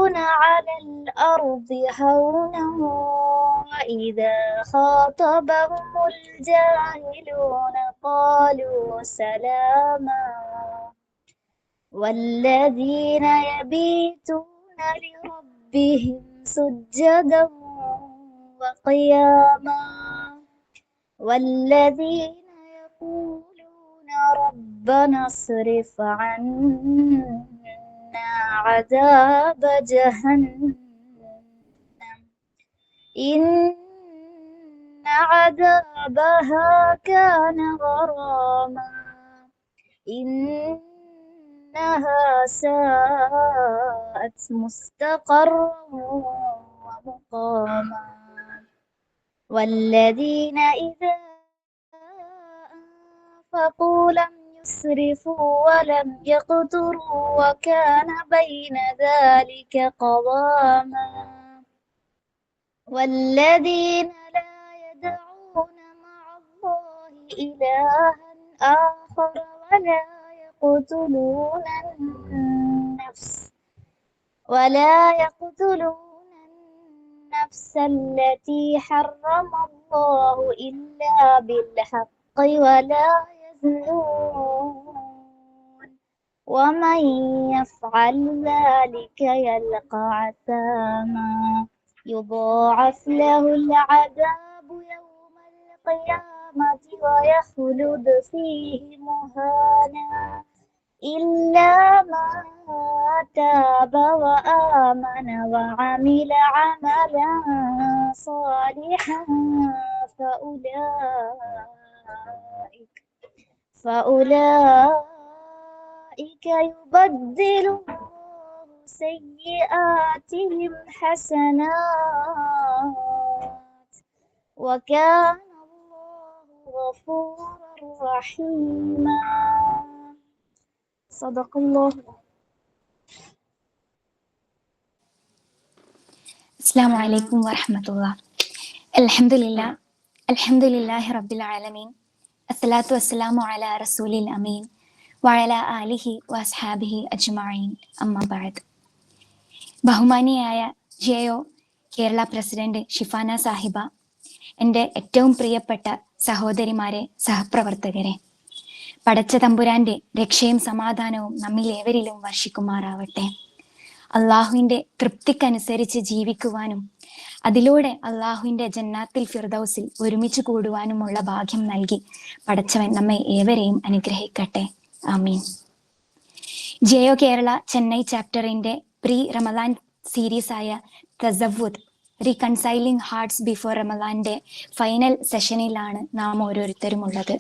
يمشون على الأرض هونا وإذا خاطبهم الجاهلون قالوا سلاما والذين يبيتون لربهم سجدا وقياما والذين يقولون ربنا اصرف عنا عذاب جهنم إن عذابها كان غراما إنها ساءت مستقرا ومقاما والذين إذا أنفقوا لم يسرفوا ولم يقتروا وكان بين ذلك قواما والذين لا يدعون مع الله إلها آخر ولا يقتلون النفس التي حرم الله إلا بالحق ولا يزنون ومن يفعل ذلك يلقى عثاما يضاعف له العذاب يوم القيامة ويخلد فيه مهانا إلا من تاب وآمن وعمل عملا صالحا فأولئك يبدل الله سيئاتهم حسنات وكان الله غفورا رحيما صدق الله. السلام عليكم ورحمة الله. الحمد لله رب العالمين. الصلاة والسلام على رسول الأمين وعلى آله وأصحابه أجمعين. أما بعد. ബഹുമാനിയായ ജെഒ Kerala president Shifana സാഹിബ, എൻ്റെ ഏറ്റവും പ്രിയപ്പെട്ട സഹോദരിമാരെ, സഹപ്രവർത്തകരെ, പടച്ച തമ്പുരാന്റെ രക്ഷയും സമാധാനവും നമ്മിൽ ഏവരിലും വർഷിക്കുമാറാവട്ടെ. അള്ളാഹുവിൻ്റെ തൃപ്തിക്കനുസരിച്ച് ജീവിക്കുവാനും അതിലൂടെ അള്ളാഹുവിൻ്റെ ജന്നാത്തിൽ ഫിർദൗസിൽ ഒരുമിച്ച് കൂടുവാനുമുള്ള ഭാഗ്യം നൽകി പടച്ചവൻ നമ്മെ ഏവരെയും അനുഗ്രഹിക്കട്ടെ. ആമീൻ. ജെഒ കേരള ചെന്നൈ ചാപ്റ്ററിന്റെ പ്രീ റമദാൻ സീരീസ് ആയ തസവ്വുദ് റീകൺസൈലിംഗ് ഹാർട്ട്സ് ബിഫോർ റമദാന്റെ ഫൈനൽ സെഷനിലാണ് നാം ഓരോരുത്തരും ഉള്ളത്.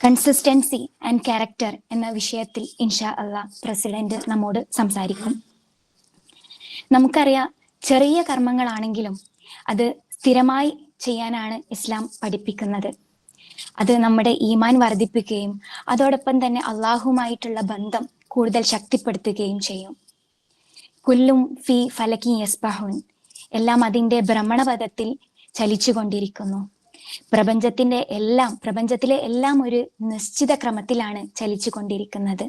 കൺസിസ്റ്റൻസി ആൻഡ് ക്യാരക്ടർ എന്ന വിഷയത്തിൽ ഇൻഷാ അള്ളാഹ് പ്രസിഡന്റ് നമ്മോട് സംസാരിക്കും. നമുക്കറിയാം, ചെറിയ കർമ്മങ്ങളാണെങ്കിലും അത് സ്ഥിരമായി ചെയ്യാനാണ് ഇസ്ലാം പഠിപ്പിക്കുന്നത്. അത് നമ്മുടെ ഈമാൻ വർദ്ധിപ്പിക്കുകയും അതോടൊപ്പം തന്നെ അള്ളാഹുമായിട്ടുള്ള ബന്ധം കൂടുതൽ ശക്തിപ്പെടുത്തുകയും ചെയ്യും. കുല്ലും ഫി ഫലക്കി യസ്ബഹൂൻ, എല്ലാം അതിൻ്റെ ഭ്രമണപഥത്തിൽ ചലിച്ചുകൊണ്ടിരിക്കുന്നു. പ്രപഞ്ചത്തിലെ എല്ലാം ഒരു നിശ്ചിത ക്രമത്തിലാണ് ചലിച്ചു കൊണ്ടിരിക്കുന്നത്.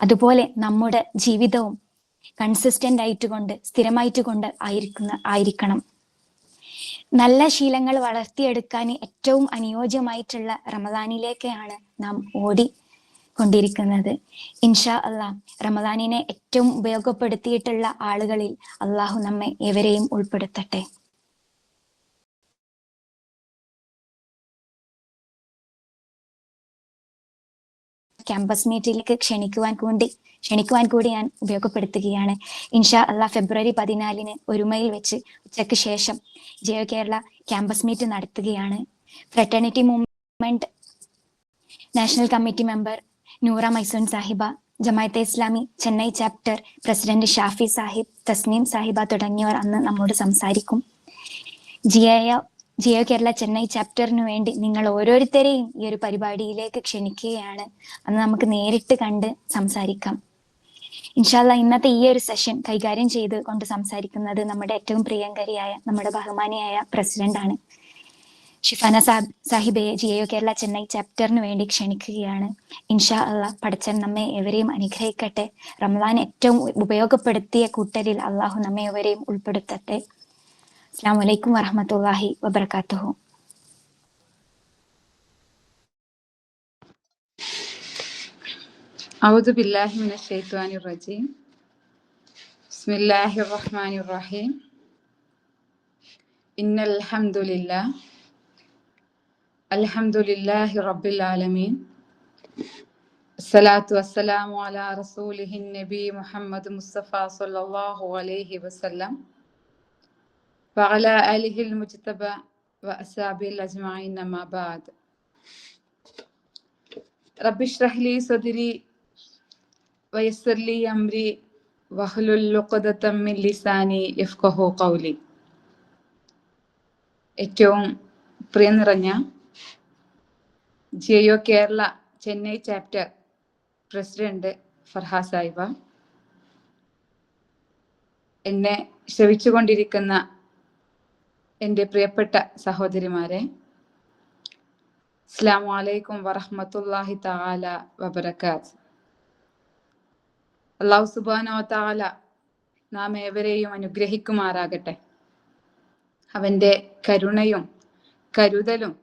അതുപോലെ നമ്മുടെ ജീവിതവും കൺസിസ്റ്റന്റ് ആയിട്ടുകൊണ്ട് സ്ഥിരമായിട്ടുകൊണ്ട് ആയിരിക്കണം. നല്ല ശീലങ്ങൾ വളർത്തിയെടുക്കാൻ ഏറ്റവും അനുയോജ്യമായിട്ടുള്ള റമദാനിലേക്കാണ് നാം ഓടിക്കൊണ്ടിരിക്കുന്നത്. ഇൻഷാ അള്ളാഹ് റമദാനിനെ ഏറ്റവും ഉപയോഗപ്പെടുത്തിയിട്ടുള്ള ആളുകളിൽ അള്ളാഹു നമ്മെ ഏവരെയും ഉൾപ്പെടുത്തട്ടെ. ക്യാമ്പസ് മീറ്റിലേക്ക് ക്ഷണിക്കുവാൻ കൂടി ഞാൻ ഉപയോഗപ്പെടുത്തുകയാണ്. ഇൻഷാ അള്ളാഹ് ഫെബ്രുവരി 14 ഒരുമയിൽ വെച്ച് ഉച്ചയ്ക്ക് ശേഷം ജെഒ കേരള ക്യാമ്പസ് മീറ്റ് നടത്തുകയാണ്. Fraternity movement national committee member Noora Maisoon Sahiba, Jamaat-e Islami Chennai chapter president Shafi Sahib, Tasneem Sahiba തുടങ്ങിയവർ അന്ന് നമ്മോട് സംസാരിക്കും. ജെഒ കേരള ചെന്നൈ ചാപ്റ്ററിന് വേണ്ടി നിങ്ങൾ ഓരോരുത്തരെയും ഈ ഒരു പരിപാടിയിലേക്ക് ക്ഷണിക്കുകയാണ്. അന്ന് നമുക്ക് നേരിട്ട് കണ്ട് സംസാരിക്കാം. ഇൻഷാ അല്ലാഹ് ഇന്നത്തെ ഈ ഒരു സെഷൻ കൈകാര്യം ചെയ്ത് കൊണ്ട് സംസാരിക്കുന്നത് നമ്മുടെ ഏറ്റവും പ്രിയങ്കരിയായ, നമ്മുടെ ബഹുമാനിയായ പ്രസിഡന്റ് ആണ്. ഷിഫാന സാഹിബയെ ജിയോ കേരള ചെന്നൈ ചാപ്റ്ററിന് വേണ്ടി ക്ഷണിക്കുകയാണ്. ഇൻഷാ അള്ളാഹ് പടച്ചൻ നമ്മെ എവരെയും അനുഗ്രഹിക്കട്ടെ. റമദാൻ ഏറ്റവും ഉപയോഗപ്പെടുത്തിയ കൂട്ടരിൽ അള്ളാഹു നമ്മെ എവരെയും ഉൾപ്പെടുത്തട്ടെ. അസ്സലാമു അലൈക്കും വറഹ്മത്തുള്ളാഹി വബറകാതുഹു. أعوذ بالله من الشيطان الرجيم. بسم الله الرحمن الرحيم. إن الحمد لله رب العالمين. الصلاة والسلام على رسوله النبي محمد مصطفى صلى الله عليه وسلم وعلى آله المجتبى وأصحابه الأجمعين أما بعد. رب اشرح لي صدري ويسر لي أمري واحلل عقدة من لساني يفقهوا قولي. ഏറ്റവും പ്രിയ നിറഞ്ഞ ജിയോ കേരള ചെന്നൈ ചാപ്റ്റർ പ്രസിഡന്റ് ഫർഹാ സാഹിബ, എന്നെ ശ്രവിച്ചുകൊണ്ടിരിക്കുന്ന എൻ്റെ പ്രിയപ്പെട്ട സഹോദരിമാരെ, അസ്സലാമു അലൈക്കും വറഹ്മത്തുള്ളാഹി തആല വബറകാത്ത്. അല്ലാഹു സുബ്ഹാനഹു വ തആല നാം ഏവരെയും അനുഗ്രഹിക്കുമാറാകട്ടെ. അവന്റെ കരുണയും കരുതലും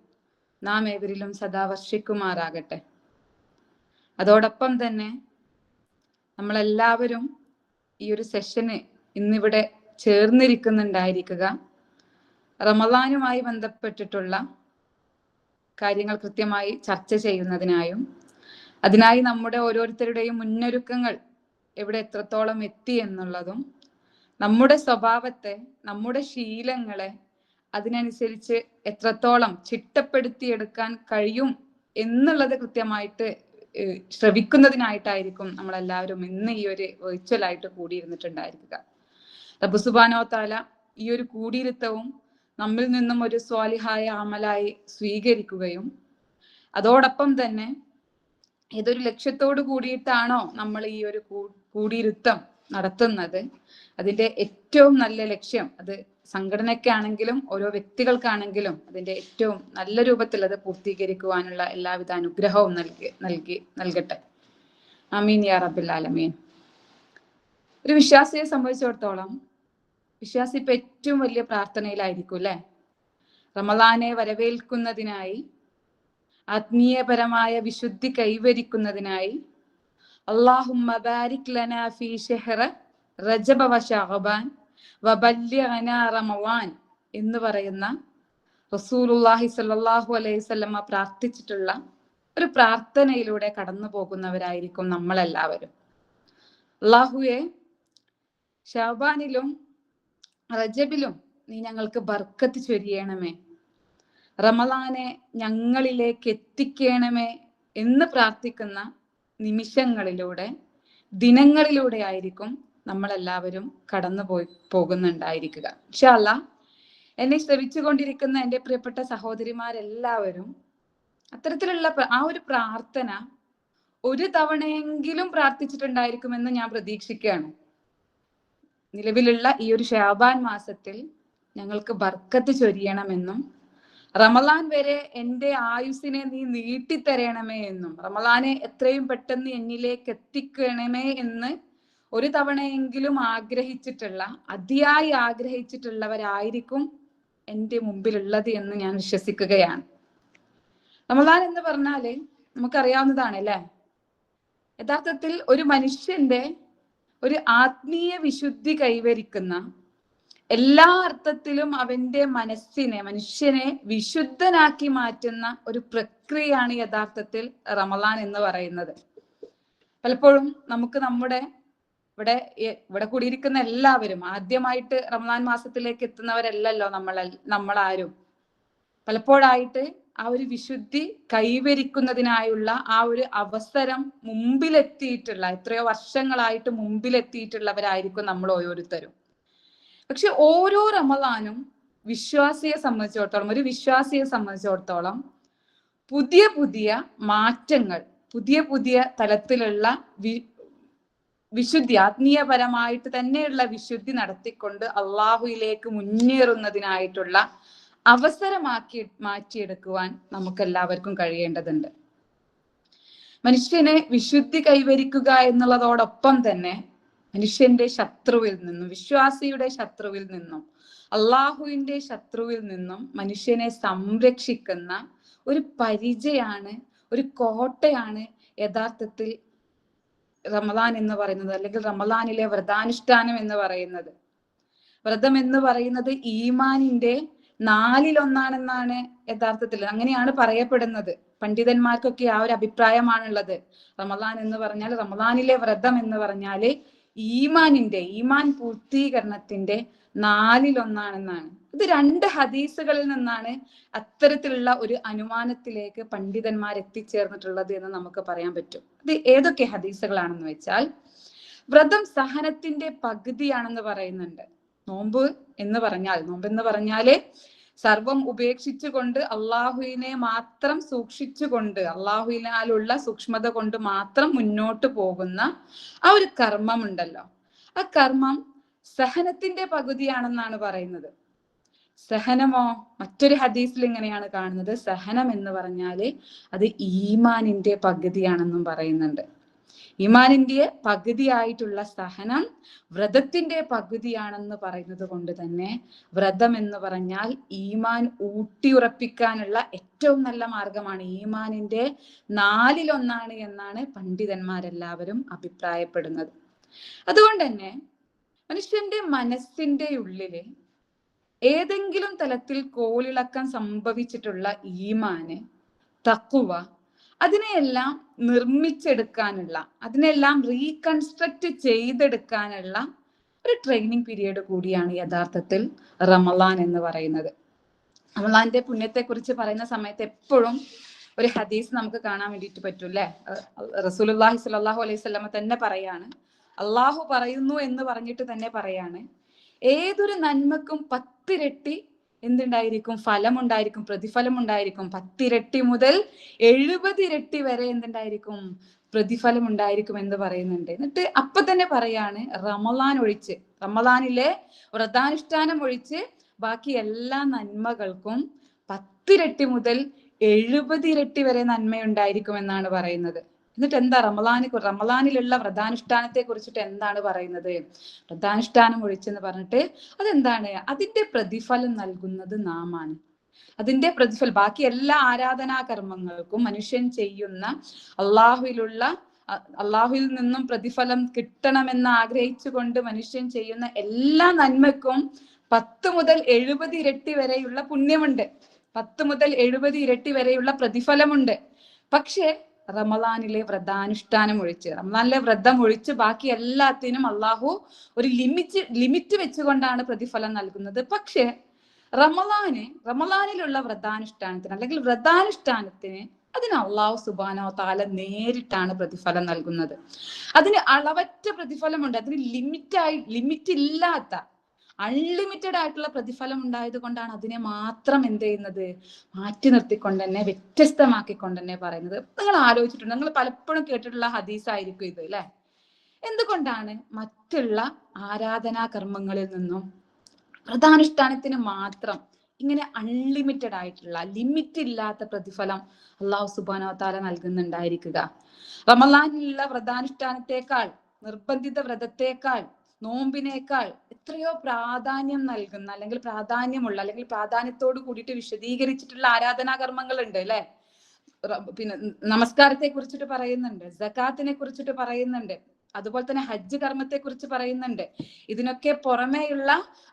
നാം ഏവരിലും സദാ വർഷിക്കുമാറാകട്ടെ. അതോടൊപ്പം തന്നെ നമ്മളെല്ലാവരും ഈ ഒരു സെഷന് ഇന്നിവിടെ ചേർന്നിരിക്കുന്നുണ്ടായിരിക്കുക റമളാനുമായി ബന്ധപ്പെട്ടിട്ടുള്ള കാര്യങ്ങൾ കൃത്യമായി ചർച്ച ചെയ്യുന്നതിനായും അതിനായി നമ്മുടെ ഓരോരുത്തരുടെയും മുന്നൊരുക്കങ്ങൾ എവിടെ എത്രത്തോളം എത്തി എന്നുള്ളതും നമ്മുടെ സ്വഭാവത്തെ, നമ്മുടെ ശീലങ്ങളെ അതിനനുസരിച്ച് എത്രത്തോളം ചിട്ടപ്പെടുത്തിയെടുക്കാൻ കഴിയും എന്നുള്ളത് കൃത്യമായിട്ട് ശ്രവിക്കുന്നതിനായിട്ടായിരിക്കും നമ്മളെല്ലാവരും ഇന്ന് ഈ ഒരു വെർച്വലായിട്ട് കൂടിയിരുന്നിട്ടുണ്ടായിരിക്കുക. റബ്ബ് സുബ്ഹാനഹു വ തആല ഈ ഒരു കൂടിയിരുത്തവും നമ്മിൽ നിന്നും ഒരു സ്വാലിഹായ അമലായി സ്വീകരിക്കുകയും അതോടൊപ്പം തന്നെ ഏതൊരു ലക്ഷ്യത്തോട് കൂടിയിട്ടാണോ നമ്മൾ ഈ ഒരു കൂടിയിരുത്തം നടത്തുന്നത്, അതിന്റെ ഏറ്റവും നല്ല ലക്ഷ്യം അത് സംഘടനയ്ക്കാണെങ്കിലും ഓരോ വ്യക്തികൾക്കാണെങ്കിലും അതിന്റെ ഏറ്റവും നല്ല രൂപത്തിൽ അത് പൂർത്തീകരിക്കുവാനുള്ള എല്ലാവിധ അനുഗ്രഹവും നൽകട്ടെ. ആമീൻ യാ റബ്ബൽ ആലമീൻ. ഒരു വിശ്വാസിയെ സംബന്ധിച്ചിടത്തോളം വിശ്വാസി ഇപ്പൊ ഏറ്റവും വലിയ പ്രാർത്ഥനയിലായിരിക്കും അല്ലെ. റമളാനെ വരവേൽക്കുന്നതിനായി, ആത്മീയപരമായ വിശുദ്ധി കൈവരിക്കുന്നതിനായി അല്ലാഹുമ്മ ബാരിക് ലനാ ഫീ ശഹ്റ റജബ വ ശഅബാൻ വബല്ലിഗ്നാ റമളാൻ എന്ന് പറയുന്ന റസൂലുള്ളാഹി സ്വല്ലല്ലാഹു അലൈഹി വസല്ലമ പ്രാർത്ഥിച്ചിട്ടുള്ള ഒരു പ്രാർത്ഥനയിലൂടെ കടന്നു പോകുന്നവരായിരിക്കും നമ്മളെല്ലാവരും. അല്ലാഹുവേ, ശഅബാനിലും റജബിലും നീ ഞങ്ങൾക്ക് ബർക്കത്ത് ചൊരിയണമേ, റമളാനെ ഞങ്ങളിലേക്ക് എത്തിക്കണമേ എന്ന് പ്രാർത്ഥിക്കുന്ന നിമിഷങ്ങളിലൂടെ, ദിനങ്ങളിലൂടെ ആയിരിക്കും നമ്മളെല്ലാവരും കടന്നു പോകുന്നുണ്ടായിരിക്കുക. ഇൻഷാ അല്ലാഹ് എന്നെ ശ്രവിച്ചുകൊണ്ടിരിക്കുന്ന എൻ്റെ പ്രിയപ്പെട്ട സഹോദരിമാരെല്ലാവരും അത്തരത്തിലുള്ള ആ ഒരു പ്രാർത്ഥന ഒരു തവണയെങ്കിലും പ്രാർത്ഥിച്ചിട്ടുണ്ടായിരിക്കുമെന്ന് ഞാൻ പ്രതീക്ഷിക്കുകയാണ്. നിലവിലുള്ള ഈ ഒരു ശഅബാൻ മാസത്തിൽ ഞങ്ങൾക്ക് ബർക്കത്ത് ചൊരിയണമെന്നും റമളാൻ വരെ എൻ്റെ ആയുസ്സിനെ നീ നീട്ടിത്തരണമേ എന്നും റമളാനെ എത്രയും പെട്ടെന്ന് എന്നിലേക്ക് എത്തിക്കണമേ എന്ന് ഒരു തവണയെങ്കിലും ആഗ്രഹിച്ചിട്ടുള്ള, അതിയായി ആഗ്രഹിച്ചിട്ടുള്ളവരായിരിക്കും എൻ്റെ മുമ്പിലുള്ളത് എന്ന് ഞാൻ വിശ്വസിക്കുകയാണ്. റമളാൻ എന്ന് പറഞ്ഞാല് നമുക്കറിയാവുന്നതാണ് അല്ലെ. യഥാർത്ഥത്തിൽ ഒരു മനുഷ്യന്റെ ഒരു ആത്മീയ വിശുദ്ധി കൈവരിക്കുന്ന, എല്ലാ അർത്ഥത്തിലും അവന്റെ മനുഷ്യനെ വിശുദ്ധനാക്കി മാറ്റുന്ന ഒരു പ്രക്രിയയാണ് യഥാർത്ഥത്തിൽ റമളാൻ എന്ന് പറയുന്നത്. പലപ്പോഴും നമുക്ക് ഇവിടെ കൂടിയിരിക്കുന്ന എല്ലാവരും ആദ്യമായിട്ട് റമളാൻ മാസത്തിലേക്ക് എത്തുന്നവരല്ലല്ലോ നമ്മളാരും. പലപ്പോഴായിട്ട് ആ ഒരു വിശുദ്ധി കൈവരിക്കുന്നതിനായുള്ള ആ ഒരു അവസരം മുമ്പിലെത്തിയിട്ടുള്ള, എത്രയോ വർഷങ്ങളായിട്ട് മുമ്പിലെത്തിയിട്ടുള്ളവരായിരിക്കും നമ്മൾ ഓരോരുത്തരും. പക്ഷെ ഓരോ റമളാനും ഒരു വിശ്വാസിയെ സംബന്ധിച്ചിടത്തോളം പുതിയ പുതിയ മാറ്റങ്ങൾ, പുതിയ തലത്തിലുള്ള വിശുദ്ധി, ആത്മീയപരമായിട്ട് തന്നെയുള്ള വിശുദ്ധി നടത്തിക്കൊണ്ട് അള്ളാഹുയിലേക്ക് മുന്നേറുന്നതിനായിട്ടുള്ള അവസരമാക്കി മാറ്റിയെടുക്കുവാൻ നമുക്ക് എല്ലാവർക്കും കഴിയേണ്ടതുണ്ട്. മനുഷ്യനെ വിശുദ്ധി കൈവരിക്കുക എന്നുള്ളതോടൊപ്പം തന്നെ മനുഷ്യന്റെ ശത്രുവിൽ നിന്നും, വിശ്വാസിയുടെ ശത്രുവിൽ നിന്നും, അള്ളാഹുവിന്റെ ശത്രുവിൽ നിന്നും മനുഷ്യനെ സംരക്ഷിക്കുന്ന ഒരു പരിചയാണ്, ഒരു കോട്ടയാണ് യഥാർത്ഥത്തിൽ റമദാൻ എന്ന് പറയുന്നത്, അല്ലെങ്കിൽ റമദാനിലെ വ്രതാനുഷ്ഠാനം എന്ന് പറയുന്നത്. വ്രതം എന്ന് പറയുന്നത് ഈമാനിന്റെ 4-1 യഥാർത്ഥത്തിൽ അങ്ങനെയാണ് പറയപ്പെടുന്നത്. പണ്ഡിതന്മാർക്കൊക്കെ ആ ഒരു അഭിപ്രായമാണുള്ളത്. റമദാൻ എന്ന് പറഞ്ഞാൽ, റമദാനിലെ വ്രതം എന്ന് പറഞ്ഞാല് ഈമാൻ പൂർത്തീകരണത്തിന്റെ 4-1 ഇത് 2 ഹദീസുകളിൽ നിന്നാണ് അത്തരത്തിലുള്ള ഒരു അനുമാനത്തിലേക്ക് പണ്ഡിതന്മാർ എത്തിച്ചേർന്നിട്ടുള്ളത് എന്ന് നമുക്ക് പറയാൻ പറ്റും. ഇത് ഏതൊക്കെ ഹദീസുകളാണെന്ന് വെച്ചാൽ, വ്രതം സഹനത്തിന്റെ പകുതിയാണെന്ന് പറയുന്നുണ്ട്. നോമ്പ് എന്ന് പറഞ്ഞാല് സർവം ഉപേക്ഷിച്ചുകൊണ്ട് അള്ളാഹുവിനെ മാത്രം സൂക്ഷിച്ചുകൊണ്ട്, അള്ളാഹുവിനാലുള്ള സൂക്ഷ്മത കൊണ്ട് മാത്രം മുന്നോട്ട് പോകുന്ന ആ ഒരു കർമ്മമുണ്ടല്ലോ, ആ കർമ്മം സഹനത്തിന്റെ പകുതിയാണെന്നാണ് പറയുന്നത്. സഹനമോ മറ്റൊരു ഹദീസിൽ ഇങ്ങനെയാണ് കാണുന്നത്, സഹനം എന്ന് പറഞ്ഞാല് അത് ഈമാനിന്റെ പകുതിയാണെന്നും പറയുന്നുണ്ട്. ഈമാനിന്റെ പകുതിയായിട്ടുള്ള സഹനം വ്രതത്തിന്റെ പകുതിയാണെന്ന് പറയുന്നത് കൊണ്ട് തന്നെ വ്രതം എന്ന് പറഞ്ഞാൽ ഈമാൻ ഊട്ടിയുറപ്പിക്കാനുള്ള ഏറ്റവും നല്ല മാർഗമാണ്. ഈമാനിന്റെ 4-1 എന്നാണ് പണ്ഡിതന്മാരെല്ലാവരും അഭിപ്രായപ്പെടുന്നത്. അതുകൊണ്ട് തന്നെ മനുഷ്യന്റെ മനസ്സിന്റെ ഉള്ളില് ഏതെങ്കിലും തലത്തിൽ കോളിളക്കം സംഭവിച്ചിട്ടുള്ള ഈമാന്, തഖ്വ, അതിനെയെല്ലാം നിർമ്മിച്ചെടുക്കാനുള്ള, അതിനെല്ലാം റീകൺസ്ട്രക്ട് ചെയ്തെടുക്കാനുള്ള ഒരു ട്രെയിനിങ് പീരീഡ് കൂടിയാണ് യഥാർത്ഥത്തിൽ റമളാൻ എന്ന് പറയുന്നത്. റമളാന്റെ പുണ്യത്തെ കുറിച്ച് പറയുന്ന സമയത്ത് എപ്പോഴും ഒരു ഹദീസ് നമുക്ക് കാണാൻ വേണ്ടിയിട്ട് പറ്റും അല്ലെ. റസൂലുള്ളാഹി സ്വല്ലല്ലാഹു അലൈഹി വസല്ലമ തന്നെ പറയാണ്, അള്ളാഹു പറയുന്നു എന്ന് പറഞ്ഞിട്ട് തന്നെ പറയാണ്, ഏതൊരു നന്മക്കും 10 ഇരട്ടി എന്തുണ്ടായിരിക്കും? ഫലമുണ്ടായിരിക്കും, പ്രതിഫലം ഉണ്ടായിരിക്കും. 10 ഇരട്ടി മുതൽ 70 ഇരട്ടി വരെ എന്തുണ്ടായിരിക്കും? പ്രതിഫലം ഉണ്ടായിരിക്കും എന്ന് പറയുന്നുണ്ട്. എന്നിട്ട് അപ്പൊ തന്നെ പറയാണ്, റമളാൻ ഒഴിച്ച്, റമളാനിലെ വ്രതാനുഷ്ഠാനം ഒഴിച്ച് ബാക്കി എല്ലാ നന്മകൾക്കും 10 ഇരട്ടി മുതൽ 70 ഇരട്ടി വരെ നന്മയുണ്ടായിരിക്കും എന്നാണ് പറയുന്നത്. എന്നിട്ട് എന്താ റമളാനിലുള്ള വ്രതാനുഷ്ഠാനത്തെ കുറിച്ചിട്ട് എന്താണ് പറയുന്നത്? വ്രതാനുഷ്ഠാനം ഒഴിച്ചെന്ന് പറഞ്ഞിട്ട് അതെന്താണ്? അതിന്റെ പ്രതിഫലം നൽകുന്നത് നാമാണ്. അതിന്റെ പ്രതിഫലം ബാക്കി എല്ലാ ആരാധനാ കർമ്മങ്ങൾക്കും മനുഷ്യൻ ചെയ്യുന്ന അള്ളാഹുവിൽ നിന്നും പ്രതിഫലം കിട്ടണമെന്ന് ആഗ്രഹിച്ചുകൊണ്ട് മനുഷ്യൻ ചെയ്യുന്ന എല്ലാ നന്മക്കും 10 മുതൽ 70 ഇരട്ടി വരെയുള്ള പുണ്യമുണ്ട്, 10 മുതൽ 70 ഇരട്ടി വരെയുള്ള പ്രതിഫലമുണ്ട്. പക്ഷേ റമളാനിലെ വ്രതാനുഷ്ഠാനം ഒഴിച്ച്, റമളാനിലെ വ്രതം ഒഴിച്ച് ബാക്കി എല്ലാത്തിനും ഒരു ലിമിറ്റ് വെച്ചുകൊണ്ടാണ് പ്രതിഫലം നൽകുന്നത്. പക്ഷെ റമളാനിലുള്ള വ്രതാനുഷ്ഠാനത്തിന്, അല്ലെങ്കിൽ വ്രതാനുഷ്ഠാനത്തിന്, അതിന് അള്ളാഹു സുബ്ഹാനഹു വ തആല നേരിട്ടാണ് പ്രതിഫലം നൽകുന്നത്. അതിന് അളവറ്റ പ്രതിഫലമുണ്ട്. അതിന് ലിമിറ്റ് ഇല്ലാത്ത അൺലിമിറ്റഡ് ആയിട്ടുള്ള പ്രതിഫലം ഉണ്ടായത് കൊണ്ടാണ് അതിനെ മാത്രം എന്ത് ചെയ്യുന്നത്? മാറ്റി നിർത്തിക്കൊണ്ട് തന്നെ, വ്യത്യസ്തമാക്കിക്കൊണ്ട് തന്നെ പറയുന്നത്. നിങ്ങൾ ആലോചിച്ചിട്ടുണ്ട്, നിങ്ങൾ പലപ്പോഴും കേട്ടിട്ടുള്ള ഹദീസായിരിക്കും ഇത് അല്ലെ. എന്തുകൊണ്ടാണ് മറ്റുള്ള ആരാധനാ കർമ്മങ്ങളിൽ നിന്നും വ്രതാനുഷ്ഠാനത്തിന് മാത്രം ഇങ്ങനെ അൺലിമിറ്റഡ് ആയിട്ടുള്ള, ലിമിറ്റ് ഇല്ലാത്ത പ്രതിഫലം അള്ളാഹു സുബ്ഹാനഹു വ തആല നൽകുന്നുണ്ടായിരിക്കുക? റമളാനിലുള്ള വ്രതാനുഷ്ഠാനത്തെക്കാൾ, നിർബന്ധിത വ്രതത്തെക്കാൾ, നോമ്പിനേക്കാൾ എത്രയോ പ്രാധാന്യം നൽകുന്ന, അല്ലെങ്കിൽ പ്രാധാന്യമുള്ള, അല്ലെങ്കിൽ പ്രാധാന്യത്തോട് കൂടിയിട്ട് വിശദീകരിച്ചിട്ടുള്ള ആരാധനാ കർമ്മങ്ങളുണ്ട് അല്ലെ. പിന്നെ നമസ്കാരത്തെ കുറിച്ചിട്ട് പറയുന്നുണ്ട്, സകാത്തിനെ കുറിച്ചിട്ട് പറയുന്നുണ്ട്, അതുപോലെ തന്നെ ഹജ്ജ് കർമ്മത്തെ കുറിച്ച് പറയുന്നുണ്ട്. ഇതിനൊക്കെ പുറമേയുള്ള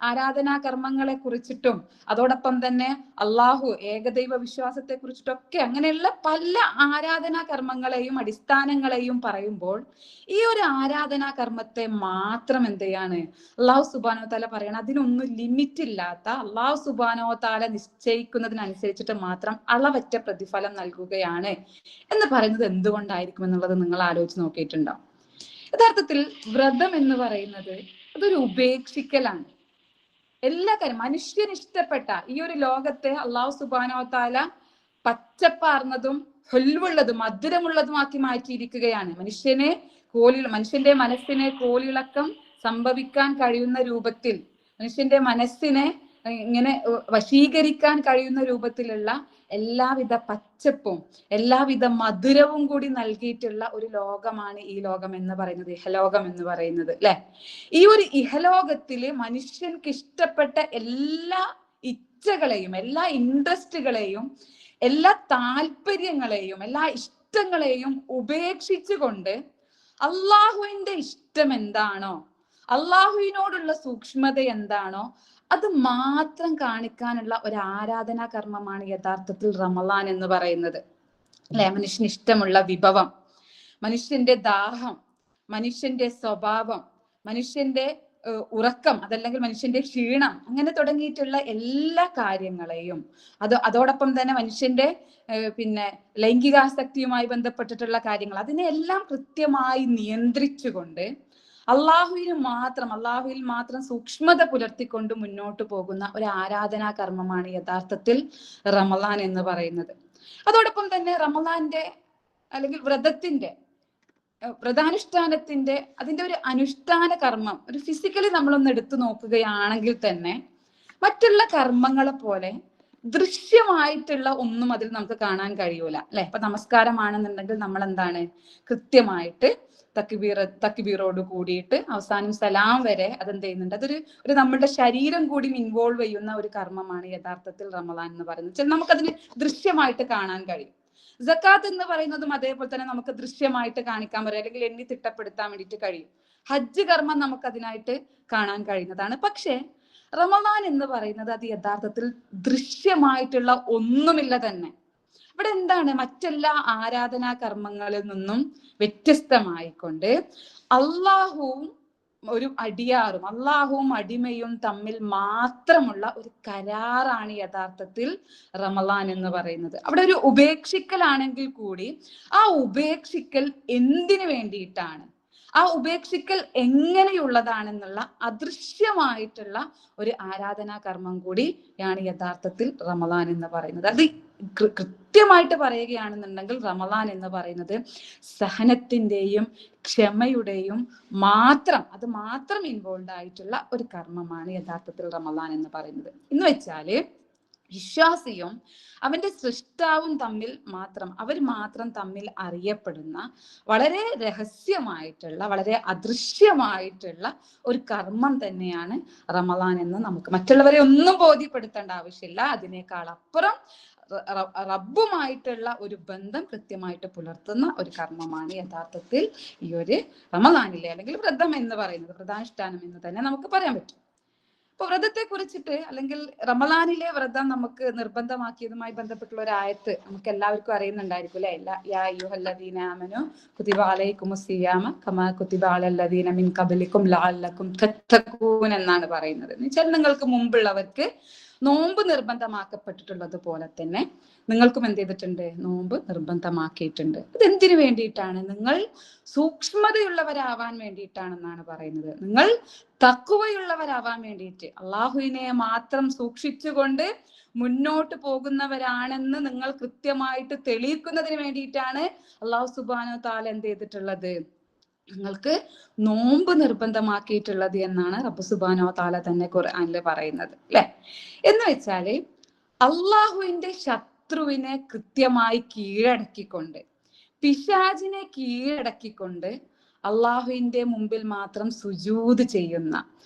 ആരാധനാ കർമ്മങ്ങളെ കുറിച്ചിട്ടും, അതോടൊപ്പം തന്നെ അള്ളാഹു ഏകദൈവ വിശ്വാസത്തെ കുറിച്ചിട്ടൊക്കെ, അങ്ങനെയുള്ള പല ആരാധനാ കർമ്മങ്ങളെയും അടിസ്ഥാനങ്ങളെയും പറയുമ്പോൾ ഈ ഒരു ആരാധനാ കർമ്മത്തെ മാത്രം എന്ത് ചെയ്യാണ് അള്ളാഹു സുബ്ഹാനഹു വ തആല പറയണം, അതിനൊന്നും ലിമിറ്റ് ഇല്ലാത്ത, അള്ളാഹു സുബ്ഹാനഹു വ തആല നിശ്ചയിക്കുന്നതിനനുസരിച്ചിട്ട് മാത്രം അളവറ്റ പ്രതിഫലം നൽകുകയാണ് എന്ന് പറയുന്നത് എന്തുകൊണ്ടായിരിക്കും എന്നുള്ളത് നിങ്ങൾ ആലോചിച്ച് നോക്കിയിട്ടുണ്ടോ? യഥാർത്ഥത്തിൽ വ്രതം എന്ന് പറയുന്നത് അതൊരു ഉപേക്ഷിക്കലാണ്. എല്ലാ കാര്യം മനുഷ്യന് ഇഷ്ടപ്പെട്ട ഈ ഒരു ലോകത്തെ അള്ളാഹു സുബ്ഹാനഹു വ തആല പച്ചപ്പാർന്നതും ഹുൽവുള്ളതും മധുരമുള്ളതുമാക്കി മാറ്റിയിരിക്കുകയാണ്. മനുഷ്യന്റെ മനസ്സിനെ കോളിളക്കം സംഭവിക്കാൻ കഴിയുന്ന രൂപത്തിൽ, മനുഷ്യന്റെ മനസ്സിനെ ഇങ്ങനെ വശീകരിക്കാൻ കഴിയുന്ന രൂപത്തിലുള്ള എല്ലാവിധ പച്ചപ്പും എല്ലാവിധ മധുരവും കൂടി നൽകിയിട്ടുള്ള ഒരു ലോകമാണ് ഈ ലോകം എന്ന് പറയുന്നത്, ഇഹലോകം എന്ന് പറയുന്നത് അല്ലെ. ഈ ഒരു ഇഹലോകത്തില് മനുഷ്യർക്ക് ഇഷ്ടപ്പെട്ട എല്ലാ ഇച്ഛകളെയും എല്ലാ ഇൻട്രസ്റ്റുകളെയും എല്ലാ താല്പര്യങ്ങളെയും എല്ലാ ഇഷ്ടങ്ങളെയും ഉപേക്ഷിച്ചുകൊണ്ട് അള്ളാഹുവിന്റെ ഇഷ്ടം എന്താണോ, അള്ളാഹുവിനോടുള്ള സൂക്ഷ്മത എന്താണോ അത് മാത്രം കാണിക്കാനുള്ള ഒരു ആരാധനാ കർമ്മമാണ് യഥാർത്ഥത്തിൽ റമളാൻ എന്ന് പറയുന്നത് അല്ലെ. മനുഷ്യന് ഇഷ്ടമുള്ള വിഭവം, മനുഷ്യന്റെ ദാഹം, മനുഷ്യന്റെ സ്വഭാവം, മനുഷ്യന്റെ ഉറക്കം, അതല്ലെങ്കിൽ മനുഷ്യന്റെ ക്ഷീണം, അങ്ങനെ തുടങ്ങിയിട്ടുള്ള എല്ലാ കാര്യങ്ങളെയും അതോടൊപ്പം തന്നെ മനുഷ്യന്റെ ലൈംഗികാസക്തിയുമായി ബന്ധപ്പെട്ടിട്ടുള്ള കാര്യങ്ങൾ, അതിനെല്ലാം കൃത്യമായി നിയന്ത്രിച്ചുകൊണ്ട് അള്ളാഹുവിൽ മാത്രം സൂക്ഷ്മത പുലർത്തിക്കൊണ്ട് മുന്നോട്ട് പോകുന്ന ഒരു ആരാധനാ കർമ്മമാണ് യഥാർത്ഥത്തിൽ റമളാൻ എന്ന് പറയുന്നത്. അതോടൊപ്പം തന്നെ റമളാന്റെ അല്ലെങ്കിൽ വ്രതത്തിന്റെ വ്രതാനുഷ്ഠാനത്തിന്റെ അതിന്റെ ഒരു അനുഷ്ഠാന കർമ്മം ഒരു ഫിസിക്കലി നമ്മളൊന്ന് എടുത്തു നോക്കുകയാണെങ്കിൽ തന്നെ മറ്റുള്ള കർമ്മങ്ങളെ പോലെ ദൃശ്യമായിട്ടുള്ള ഒന്നും അതിൽ നമുക്ക് കാണാൻ കഴിയൂല അല്ലെ. ഇപ്പൊ നമസ്കാരമാണെന്നുണ്ടെങ്കിൽ നമ്മൾ എന്താണ് കൃത്യമായിട്ട് തക്ബീറോട് കൂടിയിട്ട് അവസാനം സലാം വരെ അതെന്ത് ചെയ്യുന്നുണ്ട്, അതൊരു നമ്മളുടെ ശരീരം കൂടി ഇൻവോൾവ് ചെയ്യുന്ന ഒരു കർമ്മമാണ് യഥാർത്ഥത്തിൽ റമളാൻ എന്ന് പറയുന്നത്. നമുക്കതിന് ദൃശ്യമായിട്ട് കാണാൻ കഴിയും. സക്കാത്ത് എന്ന് പറയുന്നതും അതേപോലെ തന്നെ നമുക്ക് ദൃശ്യമായിട്ട് കാണിക്കാൻ പറയും, അല്ലെങ്കിൽ എണ്ണി തിട്ടപ്പെടുത്താൻ വേണ്ടിയിട്ട് കഴിയും. ഹജ്ജ് കർമ്മം നമുക്ക് അതിനായിട്ട് കാണാൻ കഴിയുന്നതാണ്. പക്ഷെ റമളാൻ എന്ന് പറയുന്നത് അത് യഥാർത്ഥത്തിൽ ദൃശ്യമായിട്ടുള്ള ഒന്നുമില്ല തന്നെ. ഇവിടെ എന്താണ്, മറ്റെല്ലാ ആരാധനാ കർമ്മങ്ങളിൽ നിന്നും വ്യത്യസ്തമായിക്കൊണ്ട് അള്ളാഹുവും ഒരു അടിയാറും അള്ളാഹുവും അടിമയും തമ്മിൽ മാത്രമുള്ള ഒരു കരാറാണ് യഥാർത്ഥത്തിൽ റമളാൻ എന്ന് പറയുന്നത്. അവിടെ ഒരു ഉപേക്ഷിക്കലാണെങ്കിൽ കൂടി ആ ഉപേക്ഷിക്കൽ എന്തിനു വേണ്ടിയിട്ടാണ്, ആ ഉപേക്ഷിക്കൽ എങ്ങനെയുള്ളതാണെന്നുള്ള അദൃശ്യമായിട്ടുള്ള ഒരു ആരാധനാ കർമ്മം കൂടിയാണ് യഥാർത്ഥത്തിൽ റമളാൻ എന്ന് പറയുന്നത്. അത് കൃത്യമായിട്ട് പറയുകയാണെന്നുണ്ടെങ്കിൽ റമളാൻ എന്ന് പറയുന്നത് സഹനത്തിന്റെയും ക്ഷമയുടെയും മാത്രം ഇൻവോൾവ് ആയിട്ടുള്ള ഒരു കർമ്മമാണ് യഥാർത്ഥത്തിൽ റമളാൻ എന്ന് പറയുന്നത്. എന്ന് വെച്ചാല് വിശ്വാസിയും അവന്റെ സൃഷ്ടാവും അവർ മാത്രം തമ്മിൽ അറിയപ്പെടുന്ന വളരെ രഹസ്യമായിട്ടുള്ള വളരെ അദൃശ്യമായിട്ടുള്ള ഒരു കർമ്മം തന്നെയാണ് റമളാൻ എന്ന് നമുക്ക് മറ്റുള്ളവരെ ഒന്നും ബോധ്യപ്പെടുത്തേണ്ട ആവശ്യമില്ല. അതിനേക്കാൾ അപ്പുറം റബ്ബുമായിട്ടുള്ള ഒരു ബന്ധം കൃത്യമായിട്ട് പുലർത്തുന്ന ഒരു കർമ്മമാണ് യഥാർത്ഥത്തിൽ ഈ ഒരു റമളാനിലെ അല്ലെങ്കിൽ വ്രതം എന്ന് പറയുന്നത്, വ്രതാനുഷ്ഠാനം എന്ന് തന്നെ നമുക്ക് പറയാൻ പറ്റും. അപ്പൊ വ്രതത്തെ കുറിച്ചിട്ട് അല്ലെങ്കിൽ റമളാനിലെ വ്രതം നമുക്ക് നിർബന്ധമാക്കിയതുമായി ബന്ധപ്പെട്ടുള്ള ഒരു ആയത്ത് നമുക്ക് എല്ലാവർക്കും അറിയുന്നുണ്ടായിരിക്കും അല്ലെ. യാ അയ്യുഹല്ലദീന ആമനു കുതിബ അലൈക്കുമുസ് സിയാമ കമാ കുതിബ അലല്ലദീന മിൻ ഖബ്ലിക്കും ലഅല്ലക്കും തത്തഖൂൻ എന്നാണ് പറയുന്നത്. എന്ന് വെച്ചാൽ നിങ്ങൾക്ക് മുമ്പുള്ളവർക്ക് നോമ്പ് നിർബന്ധമാക്കപ്പെട്ടിട്ടുള്ളത് പോലെ തന്നെ നിങ്ങൾക്കും എന്ത് ചെയ്തിട്ടുണ്ട്, നോമ്പ് നിർബന്ധമാക്കിയിട്ടുണ്ട്. ഇതെന്തിനു വേണ്ടിയിട്ടാണ്? നിങ്ങൾ സൂക്ഷ്മതയുള്ളവരാവാൻ വേണ്ടിയിട്ടാണെന്നാണ് പറയുന്നത്. നിങ്ങൾ തഖ്വയുള്ളവരാവാൻ വേണ്ടിയിട്ട്, അള്ളാഹുവിനെ മാത്രം സൂക്ഷിച്ചുകൊണ്ട് മുന്നോട്ട് പോകുന്നവരാണെന്ന് നിങ്ങൾ കൃത്യമായിട്ട് തെളിയിക്കുന്നതിന് വേണ്ടിയിട്ടാണ് അള്ളാഹു സുബ്ഹാനഹു വ തആല എന്ത് ചെയ്തിട്ടുള്ളത്, നിങ്ങൾക്ക് നോമ്പ് നിർബന്ധമാക്കിയിട്ടുള്ളത് എന്നാണ് റബ്ബ് സുബ്ഹാനഹു വ തആല തന്നെ ഖുർആനിൽ പറയുന്നത് അല്ലെ. എന്ന് വെച്ചാല് അള്ളാഹുവിന്റെ ശത്രുവിനെ കൃത്യമായി കീഴടക്കിക്കൊണ്ട്, പിശാചിനെ കീഴടക്കിക്കൊണ്ട് അള്ളാഹുവിന്റെ മുമ്പിൽ മാത്രം സുജൂദ് ചെയ്യുന്ന,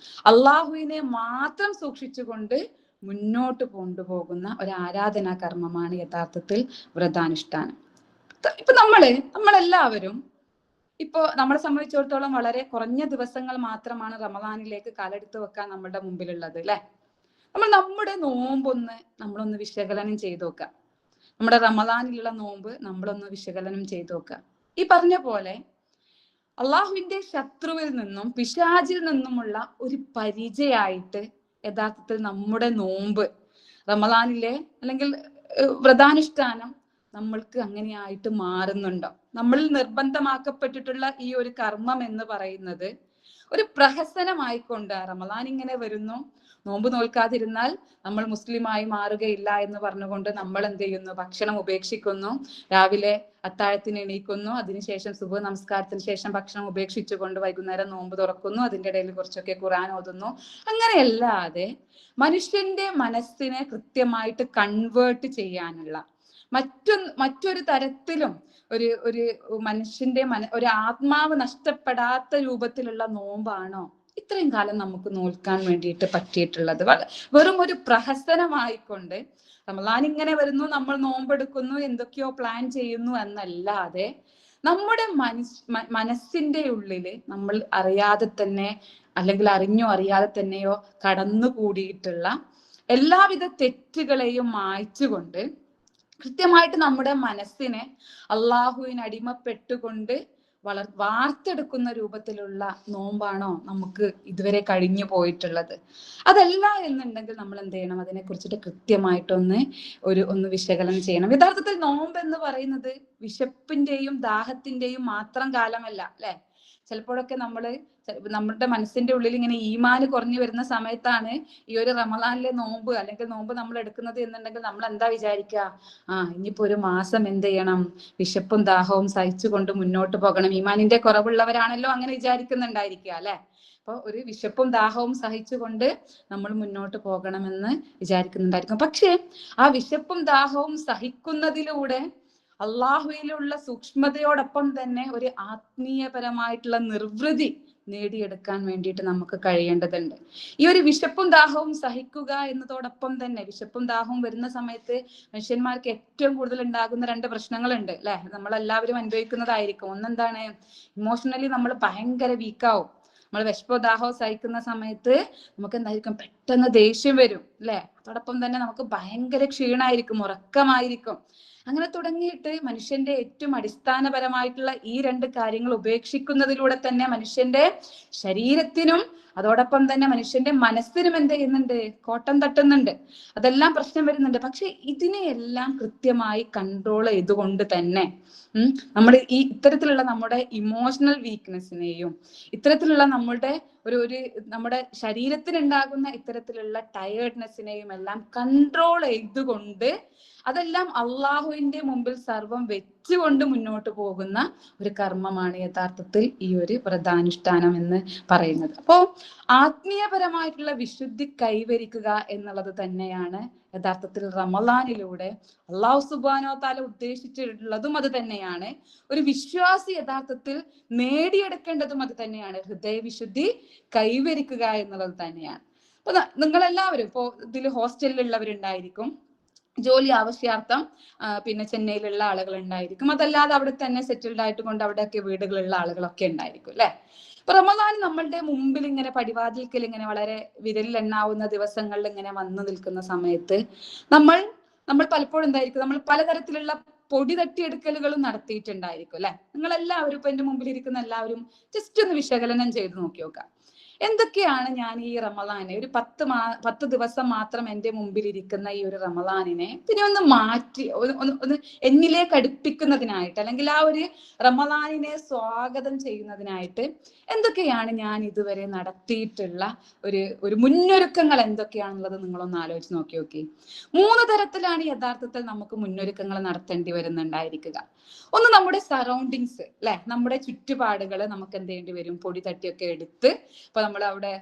അള്ളാഹുവിനെ മാത്രം സൂക്ഷിച്ചുകൊണ്ട് മുന്നോട്ട് കൊണ്ടുപോകുന്ന ഒരു ആരാധനാ കർമ്മമാണ് യഥാർത്ഥത്തിൽ വ്രതാനുഷ്ഠാനം. ഇപ്പൊ നമ്മളെല്ലാവരും ഇപ്പോ നമ്മളെ സംബന്ധിച്ചിടത്തോളം വളരെ കുറഞ്ഞ ദിവസങ്ങൾ മാത്രമാണ് റമളാനിലേക്ക് കാലെടുത്ത് വെക്കാൻ നമ്മുടെ മുമ്പിലുള്ളത് അല്ലെ. നമ്മുടെ നോമ്പൊന്ന് നമ്മളൊന്ന് വിശകലനം ചെയ്ത് നോക്കുക. നമ്മുടെ റമളാനിലുള്ള നോമ്പ് നമ്മളൊന്ന് വിശകലനം ചെയ്ത് നോക്കുക. ഈ പറഞ്ഞ പോലെ അള്ളാഹുവിന്റെ ശത്രുവിൽ നിന്നും പിശാചിൽ നിന്നുമുള്ള ഒരു പരിചയായിട്ട് യഥാർത്ഥത്തിൽ നമ്മുടെ നോമ്പ് റമളാനിലെ അല്ലെങ്കിൽ വ്രതാനുഷ്ഠാനം നമ്മൾക്ക് അങ്ങനെയായിട്ട് മാറുന്നുണ്ടോ? നമ്മളിൽ നിർബന്ധമാക്കപ്പെട്ടിട്ടുള്ള ഈ ഒരു കർമ്മം എന്ന് പറയുന്നത് ഒരു പ്രഹസനമായിക്കൊണ്ട് റമദാൻ ഇങ്ങനെ വരുന്നു, നോമ്പ് നോൽക്കാതിരുന്നാൽ നമ്മൾ മുസ്ലിമായി മാറുകയില്ല എന്ന് പറഞ്ഞുകൊണ്ട് നമ്മൾ എന്ത് ചെയ്യുന്നു? ഭക്ഷണം ഉപേക്ഷിക്കുന്നു, രാവിലെ അത്താഴത്തിന് എണീക്കുന്നു, അതിനുശേഷം സുബഹ് നമസ്കാരത്തിന് ശേഷം ഭക്ഷണം ഉപേക്ഷിച്ചുകൊണ്ട് വൈകുന്നേരം നോമ്പ് തുറക്കുന്നു, അതിൻ്റെ ഇടയിൽ കുറച്ചൊക്കെ ഖുർആൻ ഓതുന്നു. അങ്ങനെയല്ലാതെ മനുഷ്യന്റെ മനസ്സിനെ കൃത്യമായിട്ട് കൺവേർട്ട് ചെയ്യാനുള്ള മറ്റൊരു തരത്തിലും ഒരു മനുഷ്യന്റെ ഒരു ആത്മാവ് നഷ്ടപ്പെടാത്ത രൂപത്തിലുള്ള നോമ്പാണോ ഇത്രയും കാലം നമുക്ക് നോൽക്കാൻ വേണ്ടിയിട്ട് പറ്റിയിട്ടുള്ളത്? വെറും ഒരു പ്രഹസനമായിക്കൊണ്ട് റമളാൻ ഇങ്ങനെ വരുന്നു, നമ്മൾ നോമ്പെടുക്കുന്നു, എന്തൊക്കെയോ പ്ലാൻ ചെയ്യുന്നു എന്നല്ലാതെ നമ്മുടെ മനസ്സിന്റെ ഉള്ളില് നമ്മൾ അറിയാതെ തന്നെ, അല്ലെങ്കിൽ അറിഞ്ഞോ അറിയാതെ തന്നെയോ കടന്നുകൂടിയിട്ടുള്ള എല്ലാവിധ തെറ്റുകളെയും മായ്ച്ചുകൊണ്ട് കൃത്യമായിട്ട് നമ്മുടെ മനസ്സിനെ അള്ളാഹുവിന് അടിമപ്പെട്ടുകൊണ്ട് വാർത്തെടുക്കുന്ന രൂപത്തിലുള്ള നോമ്പാണോ നമുക്ക് ഇതുവരെ കഴിഞ്ഞു പോയിട്ടുള്ളത്? അതല്ല എന്നുണ്ടെങ്കിൽ നമ്മൾ എന്ത് ചെയ്യണം? അതിനെ കുറിച്ചിട്ട് കൃത്യമായിട്ടൊന്ന് ഒന്ന് വിശകലനം ചെയ്യണം. യഥാർത്ഥത്തിൽ നോമ്പ് എന്ന് പറയുന്നത് വിശപ്പിന്റെയും ദാഹത്തിന്റെയും മാത്രം കാലമല്ല, അല്ലെ? ചിലപ്പോഴൊക്കെ നമ്മുടെ മനസ്സിന്റെ ഉള്ളിൽ ഇങ്ങനെ ഈമാന് കുറഞ്ഞു വരുന്ന സമയത്താണ് ഈ ഒരു റമളാനിലെ നോമ്പ് അല്ലെങ്കിൽ നോമ്പ് നമ്മൾ എടുക്കുന്നത് എന്നുണ്ടെങ്കിൽ നമ്മൾ എന്താ വിചാരിക്കുക? ഇനിയിപ്പോ ഒരു മാസം എന്ത് ചെയ്യണം? വിശപ്പും ദാഹവും സഹിച്ചുകൊണ്ട് മുന്നോട്ട് പോകണം. ഈമാനിന്റെ കുറവുള്ളവരാണല്ലോ അങ്ങനെ വിചാരിക്കുന്നുണ്ടായിരിക്കുക, അല്ലെ? അപ്പൊ ഒരു വിശപ്പും ദാഹവും സഹിച്ചുകൊണ്ട് നമ്മൾ മുന്നോട്ട് പോകണമെന്ന് വിചാരിക്കുന്നുണ്ടായിരിക്കും. പക്ഷെ ആ വിശപ്പും ദാഹവും സഹിക്കുന്നതിലൂടെ അള്ളാഹുവിലുള്ള സൂക്ഷ്മതയോടൊപ്പം തന്നെ ഒരു ആത്മീയപരമായിട്ടുള്ള നിർവൃതി നേടിയെടുക്കാൻ വേണ്ടിയിട്ട് നമുക്ക് കഴിയേണ്ടതുണ്ട്. ഈ ഒരു വിശപ്പും ദാഹവും സഹിക്കുക എന്നതോടൊപ്പം തന്നെ വിശപ്പും ദാഹവും വരുന്ന സമയത്ത് മനുഷ്യന്മാർക്ക് ഏറ്റവും കൂടുതൽ ഉണ്ടാകുന്ന 2 പ്രശ്നങ്ങളുണ്ട്, അല്ലെ? നമ്മളെല്ലാവരും അനുഭവിക്കുന്നതായിരിക്കും. ഒന്നെന്താണ്? ഇമോഷണലി നമ്മൾ ഭയങ്കര വീക്കാവും. നമ്മൾ വിശപ്പോ ദാഹവും സഹിക്കുന്ന സമയത്ത് നമുക്ക് എന്തായിരിക്കും? പെട്ടെന്ന് ദേഷ്യം വരും, അല്ലെ? അതോടൊപ്പം തന്നെ നമുക്ക് ഭയങ്കര ക്ഷീണമായിരിക്കും, ഉറക്കമായിരിക്കും. അങ്ങനെ തുടങ്ങിയിട്ട് മനുഷ്യന്റെ ഏറ്റവും അടിസ്ഥാനപരമായിട്ടുള്ള ഈ 2 കാര്യങ്ങൾ ഉപേക്ഷിക്കുന്നതിലൂടെ തന്നെ മനുഷ്യന്റെ ശരീരത്തിനും അതോടൊപ്പം തന്നെ മനുഷ്യന്റെ മനസ്സിനും എന്ത് ചെയ്യുന്നുണ്ട്? കോട്ടം തട്ടുന്നുണ്ട്. അതെല്ലാം പ്രശ്നം വരുന്നുണ്ട്. പക്ഷെ ഇതിനെയെല്ലാം കൃത്യമായി കൺട്രോൾ ചെയ്തുകൊണ്ട് തന്നെ നമ്മൾ ഇത്തരത്തിലുള്ള നമ്മുടെ ഇമോഷണൽ വീക്ക്നെസ്സിനെയും ഇത്തരത്തിലുള്ള നമ്മുടെ ശരീരത്തിനുണ്ടാകുന്ന ഇത്തരത്തിലുള്ള ടയേർഡ്നെസ്സിനെയും എല്ലാം കൺട്രോൾ ചെയ്തുകൊണ്ട് അതെല്ലാം അള്ളാഹുവിന്റെ മുമ്പിൽ സർവം വെച്ചുകൊണ്ട് മുന്നോട്ട് പോകുന്ന ഒരു കർമ്മമാണ് യഥാർത്ഥത്തിൽ ഈ ഒരു വ്രതാനുഷ്ഠാനം എന്ന് പറയുന്നത്. അപ്പോ ആത്മീയപരമായിട്ടുള്ള വിശുദ്ധി കൈവരിക്കുക എന്നുള്ളത് തന്നെയാണ് യഥാർത്ഥത്തിൽ റമളാനിലൂടെ അള്ളാഹു സുബ്ഹാനഹു വ തആല ഉദ്ദേശിച്ചിട്ടുള്ളതും അത് തന്നെയാണ്. ഒരു വിശ്വാസി യഥാർത്ഥത്തിൽ നേടിയെടുക്കേണ്ടതും അത് തന്നെയാണ്. ഹൃദയവിശുദ്ധി കൈവരിക്കുക എന്നുള്ളത് തന്നെയാണ്. അപ്പൊ നിങ്ങളെല്ലാവരും ഇപ്പോ ഇതിൽ ഹോസ്റ്റലിലുള്ളവരുണ്ടായിരിക്കും, ജോലി ആവശ്യാർത്ഥം പിന്നെ ചെന്നൈയിലുള്ള ആളുകൾ ഉണ്ടായിരിക്കും, അതല്ലാതെ അവിടെ തന്നെ സെറ്റിൽഡ് ആയിട്ട് കൊണ്ട് അവിടെയൊക്കെ വീടുകളുള്ള ആളുകളൊക്കെ ഉണ്ടായിരിക്കും, അല്ലെ? ഇപ്പൊ റമളാൻ നമ്മളുടെ മുമ്പിൽ ഇങ്ങനെ പടിവാതിൽക്കൽ ഇങ്ങനെ വളരെ വിരലിലെണ്ണാവുന്ന ദിവസങ്ങളിൽ ഇങ്ങനെ വന്നു നിൽക്കുന്ന സമയത്ത് നമ്മൾ പലപ്പോഴും എന്തായിരിക്കും? നമ്മൾ പലതരത്തിലുള്ള പൊടി തട്ടിയെടുക്കലുകളും നടത്തിയിട്ടുണ്ടായിരിക്കും, അല്ലെ? നിങ്ങളെല്ലാവരും ഇപ്പൊ എന്റെ മുമ്പിൽ ഇരിക്കുന്ന എല്ലാവരും ജസ്റ്റ് ഒന്ന് വിശകലനം ചെയ്ത് നോക്കി നോക്കാം. എന്തൊക്കെയാണ് ഞാൻ ഈ റമളാനെ ഒരു 10 ദിവസം മാത്രം എൻ്റെ മുമ്പിൽ ഇരിക്കുന്ന ഈ ഒരു റമളാനിനെ ഇതിനെ ഒന്ന് മാറ്റി ഒന്ന് എന്നിലേക്ക് അടുപ്പിക്കുന്നതിനായിട്ട്, അല്ലെങ്കിൽ ആ ഒരു റമളാനിനെ സ്വാഗതം ചെയ്യുന്നതിനായിട്ട് എന്തൊക്കെയാണ് ഞാൻ ഇതുവരെ നടത്തിയിട്ടുള്ള ഒരു മുന്നൊരുക്കങ്ങൾ എന്തൊക്കെയാണെന്നുള്ളത് നിങ്ങളൊന്ന് ആലോചിച്ച് നോക്കി. 3 തരത്തിലാണ് യഥാർത്ഥത്തിൽ നമുക്ക് മുന്നൊരുക്കങ്ങൾ നടത്തേണ്ടി വരുന്നുണ്ടായിരിക്കുക. ഒന്ന് നമ്മുടെ സറൗണ്ടിങ്സ്, അല്ലെ? നമ്മുടെ ചുറ്റുപാടുകൾ നമുക്ക് എന്ത് ചെയ്യേണ്ടി വരും? പൊടി തട്ടിയൊക്കെ എടുത്ത്, ഇപ്പൊ നമ്മൾ അവിടെ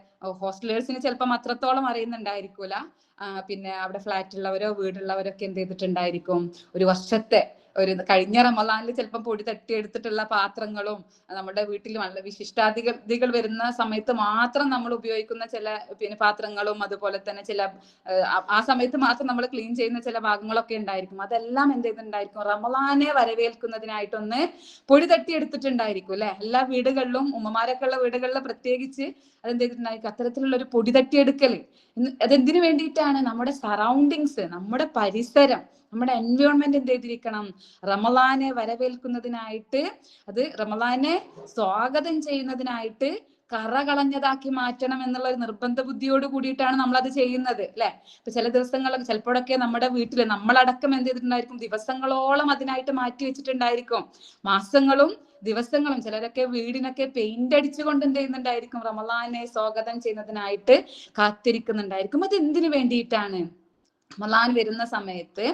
ഹോസ്റ്റലേഴ്സിന് ചിലപ്പം അത്രത്തോളം അറിയുന്നുണ്ടായിരിക്കൂല, പിന്നെ അവിടെ ഫ്ലാറ്റുള്ളവരോ വീടുള്ളവരൊക്കെ എന്ത് ചെയ്തിട്ടുണ്ടായിരിക്കും? ഒരു വർഷത്തെ കഴിഞ്ഞ റമളാനിൽ ചിലപ്പോൾ പൊടി തട്ടിയെടുത്തിട്ടുള്ള പാത്രങ്ങളും നമ്മുടെ വീട്ടിൽ നല്ല വിശിഷ്ടാതിഥികൾ വരുന്ന സമയത്ത് മാത്രം നമ്മൾ ഉപയോഗിക്കുന്ന ചില പിന്നെ പാത്രങ്ങളും അതുപോലെ തന്നെ ചില ആ സമയത്ത് മാത്രം നമ്മൾ ക്ലീൻ ചെയ്യുന്ന ചില ഭാഗങ്ങളൊക്കെ ഉണ്ടായിരിക്കും. അതെല്ലാം എന്ത് ചെയ്തിട്ടുണ്ടായിരിക്കും? റമളാനെ വരവേൽക്കുന്നതിനായിട്ടൊന്ന് പൊടി തട്ടിയെടുത്തിട്ടുണ്ടായിരിക്കും, അല്ലെ? എല്ലാ വീടുകളിലും, ഉമ്മമാരൊക്കെ ഉള്ള വീടുകളിൽ പ്രത്യേകിച്ച് അതെന്ത് ചെയ്തിട്ടുണ്ടായിരിക്കും? അത്തരത്തിലുള്ള ഒരു പൊടി തട്ടിയെടുക്കല്. അതെന്തിനു വേണ്ടിയിട്ടാണ്? നമ്മുടെ സറൗണ്ടിങ്സ്, നമ്മുടെ പരിസരം, നമ്മുടെ എൻവയോൺമെന്റ് എന്ത് ചെയ്തിരിക്കണം? റമളാനെ വരവേൽക്കുന്നതിനായിട്ട്, അത് റമളാനെ സ്വാഗതം ചെയ്യുന്നതിനായിട്ട് കറ കളഞ്ഞതാക്കി മാറ്റണം എന്നുള്ള ഒരു നിർബന്ധ ബുദ്ധിയോട് കൂടിയിട്ടാണ് നമ്മൾ അത് ചെയ്യുന്നത്, അല്ലെ? ഇപ്പൊ ചില ദിവസങ്ങളൊക്കെ ചിലപ്പോഴൊക്കെ നമ്മുടെ വീട്ടില് നമ്മളടക്കം എന്ത് ചെയ്തിട്ടുണ്ടായിരിക്കും? ദിവസങ്ങളോളം അതിനായിട്ട് മാറ്റി വെച്ചിട്ടുണ്ടായിരിക്കും, മാസങ്ങളും ദിവസങ്ങളും, ചിലരൊക്കെ വീടിനൊക്കെ പെയിന്റ് അടിച്ചുകൊണ്ട് എന്ത് ചെയ്യുന്നുണ്ടായിരിക്കും, റമളാനെ സ്വാഗതം ചെയ്യുന്നതിനായിട്ട് കാത്തിരിക്കുന്നുണ്ടായിരിക്കും. അത് എന്തിനു വേണ്ടിയിട്ടാണ്? റമളാൻ വരുന്ന സമയത്ത്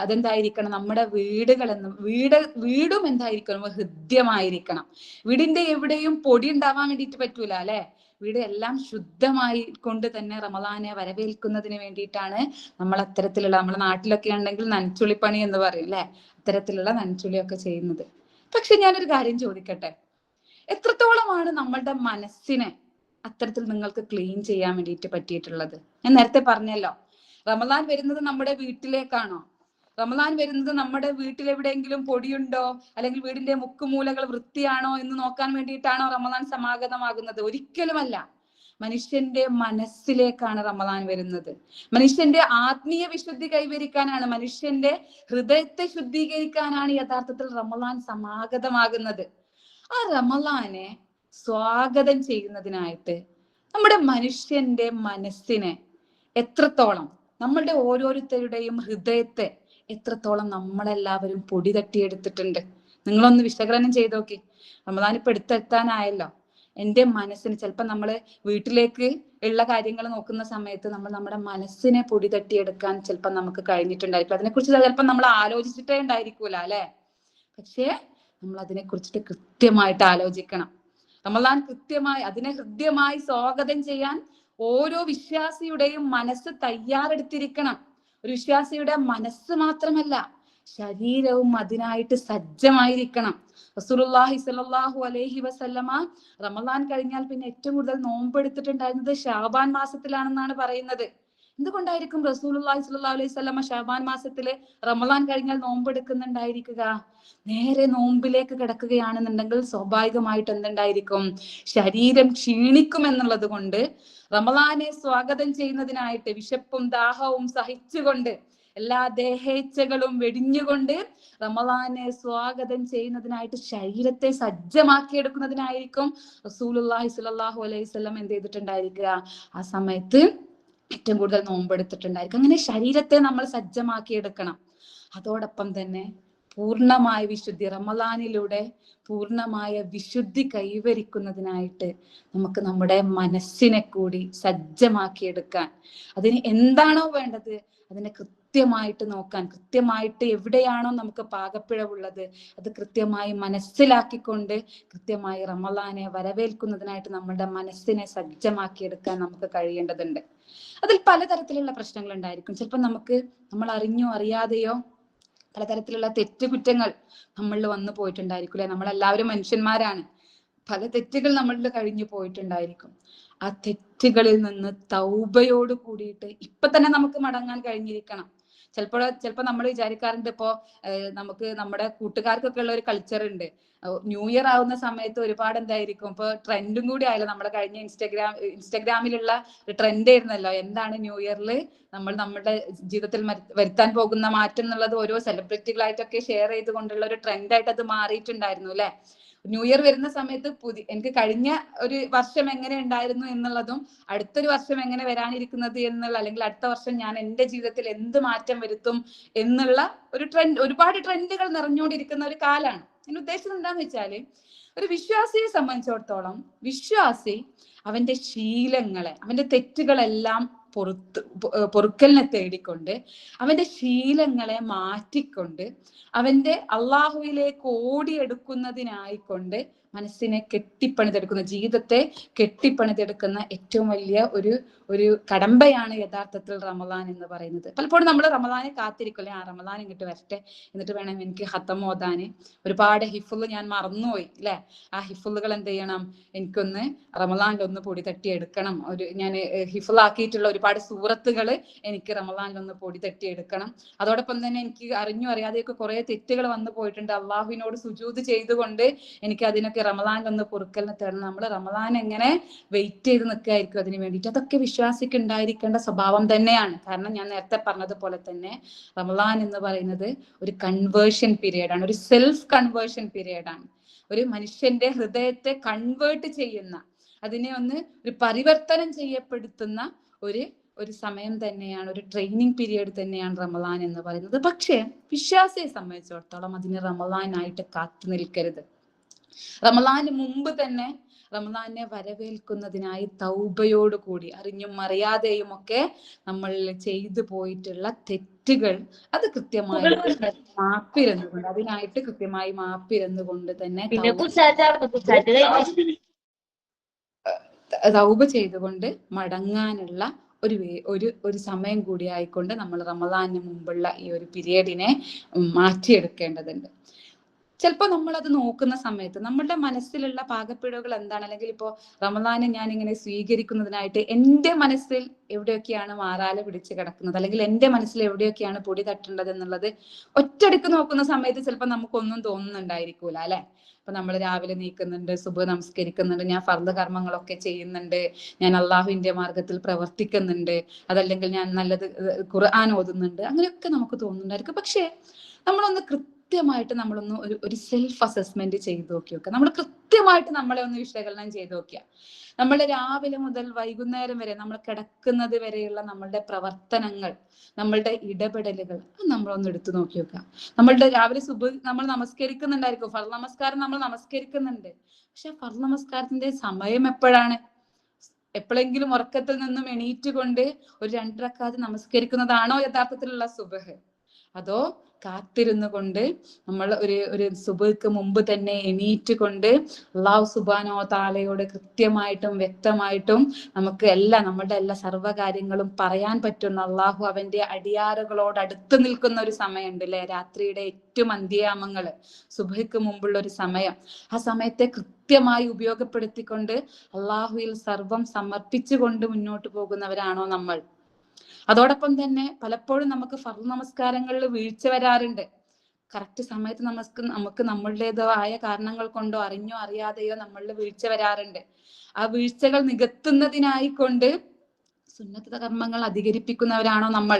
അതെന്തായിരിക്കണം, നമ്മുടെ വീടും എന്തായിരിക്കണം, ഹൃദ്യമായിരിക്കണം. വീടിന്റെ എവിടെയും പൊടി ഉണ്ടാവാൻ വേണ്ടിയിട്ട് പറ്റൂല അല്ലെ. വീട് എല്ലാം ശുദ്ധമായി കൊണ്ട് തന്നെ റമളാനെ വരവേൽക്കുന്നതിന് വേണ്ടിയിട്ടാണ് നമ്മൾ അത്തരത്തിലുള്ള, നമ്മുടെ നാട്ടിലൊക്കെ ഉണ്ടെങ്കിൽ നനച്ചുള്ളിപ്പണി എന്ന് പറയും അല്ലെ, അത്തരത്തിലുള്ള നനച്ചുള്ളിയൊക്കെ ചെയ്യുന്നത്. പക്ഷെ ഞാനൊരു കാര്യം ചോദിക്കട്ടെ, എത്രത്തോളമാണ് നമ്മളുടെ മനസ്സിനെ അത്തരത്തിൽ നിങ്ങൾക്ക് ക്ലീൻ ചെയ്യാൻ വേണ്ടിയിട്ട് പറ്റിയിട്ടുള്ളത്? ഞാൻ നേരത്തെ പറഞ്ഞല്ലോ, റമളാൻ വരുന്നത് നമ്മുടെ വീട്ടിലേക്കാണോ? റമളാൻ വരുന്നത് നമ്മുടെ വീട്ടിൽ എവിടെയെങ്കിലും പൊടിയുണ്ടോ, അല്ലെങ്കിൽ വീടിന്റെ മുക്കുമൂലകൾ വൃത്തിയാണോ എന്ന് നോക്കാൻ വേണ്ടിയിട്ടാണോ റമളാൻ സമാഗതമാകുന്നത്? ഒരിക്കലുമല്ല. മനുഷ്യന്റെ മനസ്സിലേക്കാണ് റമളാൻ വരുന്നത്. മനുഷ്യന്റെ ആത്മീയ വിശുദ്ധി കൈവരിക്കാനാണ്, മനുഷ്യന്റെ ഹൃദയത്തെ ശുദ്ധീകരിക്കാനാണ് യഥാർത്ഥത്തിൽ റമളാൻ സമാഗതമാകുന്നത്. ആ റമളാനെ സ്വാഗതം ചെയ്യുന്നതിനായിട്ട് നമ്മുടെ മനുഷ്യന്റെ മനസ്സിനെ എത്രത്തോളം, നമ്മളുടെ ഓരോരുത്തരുടെയും ഹൃദയത്തെ എത്രത്തോളം നമ്മളെല്ലാവരും പൊടി തട്ടിയെടുത്തിട്ടുണ്ട്? നിങ്ങളൊന്ന് വിശകലനം ചെയ്ത് നോക്കി. റമളാൻ ഇപ്പൊ എടുത്തെത്താനായല്ലോ. എൻ്റെ മനസ്സിന്, ചിലപ്പോൾ നമ്മള് വീട്ടിലേക്ക് ഉള്ള കാര്യങ്ങൾ നോക്കുന്ന സമയത്ത് നമ്മൾ നമ്മുടെ മനസ്സിനെ പൊടി തട്ടിയെടുക്കാൻ ചിലപ്പോൾ നമുക്ക് കഴിഞ്ഞിട്ടുണ്ടായിരിക്കും. അതിനെക്കുറിച്ച് ചിലപ്പോൾ നമ്മൾ ആലോചിച്ചിട്ടേ ഉണ്ടായിരിക്കൂല അല്ലെ. പക്ഷേ നമ്മൾ അതിനെ കുറിച്ചിട്ട് കൃത്യമായിട്ട് ആലോചിക്കണം. റമളാൻ കൃത്യമായി അതിനെ ഹൃദ്യമായി സ്വാഗതം ചെയ്യാൻ ഓരോ വിശ്വാസിയുടെയും മനസ്സ് തയ്യാറെടുത്തിരിക്കണം. ഒരു വിശ്വാസിയുടെ മനസ്സ് മാത്രമല്ല, ശരീരവും അതിനായിട്ട് സജ്ജമായിരിക്കണം. റസൂലുള്ളാഹി സ്വല്ലല്ലാഹു അലൈഹി വസല്ലമ റമളാൻ കഴിഞ്ഞാൽ പിന്നെ ഏറ്റവും കൂടുതൽ നോമ്പെടുത്തിട്ടുണ്ടായിരുന്നത് ശഅബാൻ മാസത്തിലാണെന്നാണ് പറയുന്നത്. എന്തുകൊണ്ടായിരിക്കും റസൂലുള്ളാഹി സ്വല്ലല്ലാഹു അലൈഹി വസല്ലമ ശഅബാൻ മാസത്തില് റമളാൻ കഴിഞ്ഞാൽ നോമ്പെടുക്കുന്നുണ്ടായിരിക്കുക? നേരെ നോമ്പിലേക്ക് കിടക്കുകയാണെന്നുണ്ടെങ്കിൽ സ്വാഭാവികമായിട്ട് എന്തുണ്ടായിരിക്കും, ശരീരം ക്ഷീണിക്കും എന്നുള്ളത് കൊണ്ട് റമളാനെ സ്വാഗതം ചെയ്യുന്നതിനായിട്ട് വിശപ്പും ദാഹവും സഹിച്ചുകൊണ്ട്, എല്ലാ ദേഹേച്ഛകളും വെടിഞ്ഞുകൊണ്ട് റമളാനെ സ്വാഗതം ചെയ്യുന്നതിനായിട്ട് ശരീരത്തെ സജ്ജമാക്കിയെടുക്കുന്നതിനായിരിക്കും റസൂലുള്ളാഹി സ്വല്ലല്ലാഹു അലൈഹി വസല്ലം എന്ത് ചെയ്തിട്ടുണ്ടായിരിക്കുക, ആ സമയത്ത് ഏറ്റവും കൂടുതൽ നോമ്പെടുത്തിട്ടുണ്ടായിരിക്കും. അങ്ങനെ ശരീരത്തെ നമ്മൾ സജ്ജമാക്കിയെടുക്കണം. അതോടൊപ്പം തന്നെ പൂർണ്ണമായ വിശുദ്ധി, റമളാനിലൂടെ പൂർണ്ണമായ വിശുദ്ധി കൈവരിക്കുന്നതിനായിട്ട് നമുക്ക് നമ്മുടെ മനസ്സിനെ കൂടി സജ്ജമാക്കിയെടുക്കാൻ, അതിന് എന്താണോ വേണ്ടത് അതിനെ കൃത്യമായിട്ട് നോക്കാൻ, കൃത്യമായിട്ട് എവിടെയാണോ നമുക്ക് പാകപ്പിഴവുള്ളത് അത് കൃത്യമായി മനസ്സിലാക്കിക്കൊണ്ട് കൃത്യമായി റമളാനെ വരവേൽക്കുന്നതിനായിട്ട് നമ്മുടെ മനസ്സിനെ സജ്ജമാക്കിയെടുക്കാൻ നമുക്ക് കഴിയേണ്ടതുണ്ട്. അതിൽ പലതരത്തിലുള്ള പ്രശ്നങ്ങൾ ഉണ്ടായിരിക്കും. ചിലപ്പോൾ നമ്മൾ അറിഞ്ഞോ അറിയാതെയോ പലതരത്തിലുള്ള തെറ്റുകുറ്റങ്ങൾ നമ്മളിൽ വന്നു പോയിട്ടുണ്ടായിരിക്കും അല്ലെ. നമ്മളെല്ലാവരും മനുഷ്യന്മാരാണ്. പല തെറ്റുകൾ നമ്മളിൽ കഴിഞ്ഞു പോയിട്ടുണ്ടായിരിക്കും. ആ തെറ്റുകളിൽ നിന്ന് തൗബയോട് കൂടിയിട്ട് ഇപ്പൊ തന്നെ നമുക്ക് മടങ്ങാൻ കഴിഞ്ഞിരിക്കണം. ചിലപ്പോ നമ്മൾ വിചാരിക്കാറുണ്ട്, ഇപ്പോ നമുക്ക് നമ്മുടെ കൂട്ടുകാർക്കൊക്കെ ഉള്ള ഒരു കൾച്ചർ ഉണ്ട്. ന്യൂ ഇയർ ആവുന്ന സമയത്ത് ഒരുപാട് എന്തായിരിക്കും, ഇപ്പൊ ട്രെൻഡും കൂടി ആയല്ലോ, നമ്മുടെ കഴിഞ്ഞ ഇൻസ്റ്റഗ്രാമിലുള്ള ഒരു ട്രെൻഡ് ആയിരുന്നല്ലോ, എന്താണ് ന്യൂ ഇയറിൽ നമ്മൾ നമ്മുടെ ജീവിതത്തിൽ വരുത്താൻ പോകുന്ന മാറ്റം എന്നുള്ളത് ഓരോ സെലിബ്രിറ്റികളായിട്ടൊക്കെ ഷെയർ ചെയ്തുകൊണ്ടുള്ള ഒരു ട്രെൻഡായിട്ട് അത് മാറിയിട്ടുണ്ടായിരുന്നു അല്ലെ. ന്യൂ ഇയർ വരുന്ന സമയത്ത് എനിക്ക് കഴിഞ്ഞ ഒരു വർഷം എങ്ങനെ ഉണ്ടായിരുന്നു എന്നുള്ളതും അടുത്തൊരു വർഷം എങ്ങനെ വരാനിരിക്കുന്നത് എന്നുള്ള, അല്ലെങ്കിൽ അടുത്ത വർഷം ഞാൻ എൻ്റെ ജീവിതത്തിൽ എന്ത് മാറ്റം വരുത്തും എന്നുള്ള ഒരു ട്രെൻഡ്, ഒരുപാട് ട്രെൻഡുകൾ നിറഞ്ഞുകൊണ്ടിരിക്കുന്ന ഒരു കാലാണ്. ഞാൻ ഉദ്ദേശിച്ചത് എന്താന്ന് വെച്ചാല്, ഒരു വിശ്വാസിയെ സംബന്ധിച്ചിടത്തോളം വിശ്വാസി അവന്റെ ശീലങ്ങളെ, അവന്റെ തെറ്റുകളെല്ലാം പൊറുക്കലിനെ തേടിക്കൊണ്ട് അവന്റെ ശീലങ്ങളെ മാറ്റിക്കൊണ്ട് അവന്റെ അള്ളാഹുവിലേക്ക് ഓടിയെടുക്കുന്നതിനായിക്കൊണ്ട് മനസ്സിനെ കെട്ടിപ്പണിതെടുക്കുന്ന, ജീവിതത്തെ കെട്ടിപ്പണിതെടുക്കുന്ന ഏറ്റവും വലിയ ഒരു കടമ്പയാണ് യഥാർത്ഥത്തിൽ റമളാൻ എന്ന് പറയുന്നത്. പലപ്പോഴും നമ്മൾ റമളാനെ കാത്തിരിക്കല്ലേ, ആ റമളാൻ ഇങ്ങോട്ട് വരട്ടെ, എന്നിട്ട് വേണം എനിക്ക് ഖത്തം ഓതാന്. ഒരുപാട് ഹിഫുൾ ഞാൻ മറന്നുപോയി അല്ലെ. ആ ഹിഫുളുകൾ എന്ത് ചെയ്യണം, എനിക്കൊന്ന് റമളാനിലൊന്ന് പൊടി തട്ടി എടുക്കണം. ഞാൻ ഹിഫുളാക്കിയിട്ടുള്ള ഒരുപാട് സൂറത്തുകൾ എനിക്ക് റമളാനിലൊന്ന് പൊടി തട്ടി എടുക്കണം. അതോടൊപ്പം തന്നെ എനിക്ക് അറിഞ്ഞു അറിയാതെയൊക്കെ കുറെ തെറ്റുകൾ വന്നു പോയിട്ടുണ്ട്. അള്ളാഹുവിനോട് സുജൂദ് ചെയ്തുകൊണ്ട് എനിക്ക് അതിനൊക്കെ റമളാനിലൊന്ന് പൊറുക്കലിനെ തരണം. നമ്മൾ റമളാൻ എങ്ങനെ വെയിറ്റ് ചെയ്ത് നിൽക്കുകയായിരിക്കും അതിന് വേണ്ടിയിട്ട്. അതൊക്കെ വിശ്വാസിക്ക് ഉണ്ടായിരിക്കേണ്ട സ്വഭാവം തന്നെയാണ്. കാരണം ഞാൻ നേരത്തെ പറഞ്ഞതുപോലെ തന്നെ റമളാൻ എന്ന് പറയുന്നത് ഒരു കൺവേർഷൻ പീരീഡാണ്, ഒരു സെൽഫ് കൺവേർഷൻ പീരീഡാണ്. ഒരു മനുഷ്യന്റെ ഹൃദയത്തെ കൺവേർട്ട് ചെയ്യുന്ന, അതിനെ ഒരു പരിവർത്തനം ചെയ്യപ്പെടുത്തുന്ന ഒരു സമയം തന്നെയാണ്, ഒരു ട്രെയിനിങ് പീരീഡ് തന്നെയാണ് റമളാൻ എന്ന് പറയുന്നത്. പക്ഷേ വിശ്വാസിയെ സംബന്ധിച്ചിടത്തോളം അതിന് റമളാനായിട്ട് കാത്തു നിൽക്കരുത്. റമദാന് മുമ്പ് തന്നെ റമദാനെ വരവേൽക്കുന്നതിനായി തൗബയോടുകൂടി അറിഞ്ഞും അറിയാതെയും ഒക്കെ നമ്മൾ ചെയ്തു പോയിട്ടുള്ള തെറ്റുകൾ അത് കൃത്യമായി മാപ്പിരുന്നുകൊണ്ട്, അതിനായിട്ട് കൃത്യമായി മാപ്പിരുന്നുകൊണ്ട് തന്നെ തൗബ ചെയ്തുകൊണ്ട് മടങ്ങാനുള്ള ഒരു സമയം കൂടി ആയിക്കൊണ്ട് നമ്മൾ റമദാനിന് മുമ്പുള്ള ഈ ഒരു പീരിയഡിനെ മാറ്റിയെടുക്കേണ്ടതുണ്ട്. ചിലപ്പോൾ നമ്മളത് നോക്കുന്ന സമയത്ത് നമ്മളുടെ മനസ്സിലുള്ള പാകപ്പിഴവുകൾ എന്താണ്, അല്ലെങ്കിൽ ഇപ്പോൾ റമദാനെ ഞാൻ ഇങ്ങനെ സ്വീകരിക്കുന്നതിനായിട്ട് എൻ്റെ മനസ്സിൽ എവിടെയൊക്കെയാണ് മാറാല പിടിച്ച് കിടക്കുന്നത്, അല്ലെങ്കിൽ എൻ്റെ മനസ്സിൽ എവിടെയൊക്കെയാണ് പൊടി തട്ടേണ്ടത് എന്നുള്ളത് ഒറ്റയടിക്ക് നോക്കുന്ന സമയത്ത് ചിലപ്പോൾ നമുക്കൊന്നും തോന്നുന്നുണ്ടായിരിക്കൂല അല്ലെ. അപ്പൊ നമ്മൾ രാവിലെ നീക്കുന്നുണ്ട്, സുബഹ് നമസ്കരിക്കുന്നുണ്ട്, ഞാൻ ഫർദ് കർമ്മങ്ങളൊക്കെ ചെയ്യുന്നുണ്ട്, ഞാൻ അള്ളാഹുവിന്റെ മാർഗത്തിൽ പ്രവർത്തിക്കുന്നുണ്ട്, അതല്ലെങ്കിൽ ഞാൻ നല്ലത് ഖുർആൻ ഓതുന്നുണ്ട്, അങ്ങനെയൊക്കെ നമുക്ക് തോന്നുന്നുണ്ടായിരിക്കും. പക്ഷെ നമ്മളൊന്ന് കൃത്യമായിട്ട് നമ്മളൊന്ന് ഒരു സെൽഫ് അസസ്മെന്റ് ചെയ്ത് നോക്കുക. നമ്മൾ കൃത്യമായിട്ട് നമ്മളെ ഒന്ന് വിശകലനം ചെയ്ത് നോക്കുക. നമ്മൾ രാവിലെ മുതൽ വൈകുന്നേരം വരെ നമ്മൾ കിടക്കുന്നത് വരെയുള്ള നമ്മളുടെ പ്രവർത്തനങ്ങൾ, നമ്മളുടെ ഇടപെടലുകൾ നമ്മളൊന്ന് എടുത്തു നോക്കി വെക്കുക. നമ്മളുടെ രാവിലെ സുബഹ് നമ്മൾ നമസ്കരിക്കുന്നുണ്ടായിരിക്കും, ഫർദ് നമസ്കാരം നമ്മൾ നമസ്കരിക്കുന്നുണ്ട്. പക്ഷെ ഫർദ് നമസ്കാരത്തിന്റെ സമയം എപ്പോഴാണ്? എപ്പോഴെങ്കിലും ഉറക്കത്തിൽ നിന്നും എണീറ്റ് കൊണ്ട് ഒരു 2 റക്അത്ത് നമസ്കരിക്കുന്നതാണോ യഥാർത്ഥത്തിലുള്ള സുബഹ്? അതോ കാത്തിരുന്നു കൊണ്ട് നമ്മൾ ഒരു സുബഹ്ക്ക് മുമ്പ് തന്നെ എണീറ്റ് കൊണ്ട് അല്ലാഹു സുബ്ഹാനഹു വ തആലയോട് കൃത്യമായിട്ടും വ്യക്തമായിട്ടും നമുക്ക് നമ്മളുടെ എല്ലാ സർവ്വകാര്യങ്ങളും പറയാൻ പറ്റുന്ന, അള്ളാഹു അവന്റെ അടിയാറുകളോട് അടുത്ത് നിൽക്കുന്ന ഒരു സമയമുണ്ട് അല്ലെ, രാത്രിയുടെ ഏറ്റവും അന്ത്യയാമങ്ങള്, സുബഹ്ക്ക് മുമ്പുള്ള ഒരു സമയം. ആ സമയത്തെ കൃത്യമായി ഉപയോഗപ്പെടുത്തിക്കൊണ്ട് അള്ളാഹുവിൽ സർവം സമർപ്പിച്ചുകൊണ്ട് മുന്നോട്ട് പോകുന്നവരാണോ നമ്മൾ? അതോടൊപ്പം തന്നെ പലപ്പോഴും നമുക്ക് ഫർദ് നമസ്കാരങ്ങളിൽ വീഴ്ച വരാറുണ്ട്. കറക്റ്റ് സമയത്ത് നമുക്ക് നമ്മളുടേതായ കാരണങ്ങൾ കൊണ്ടോ അറിഞ്ഞോ അറിയാതെയോ നമ്മളിൽ വീഴ്ച വരാറുണ്ട്. ആ വീഴ്ചകൾ നികത്തുന്നതിനായിക്കൊണ്ട് സുന്നത്ത് കർമ്മങ്ങൾ അധികരിപ്പിക്കുന്നവരാണോ നമ്മൾ?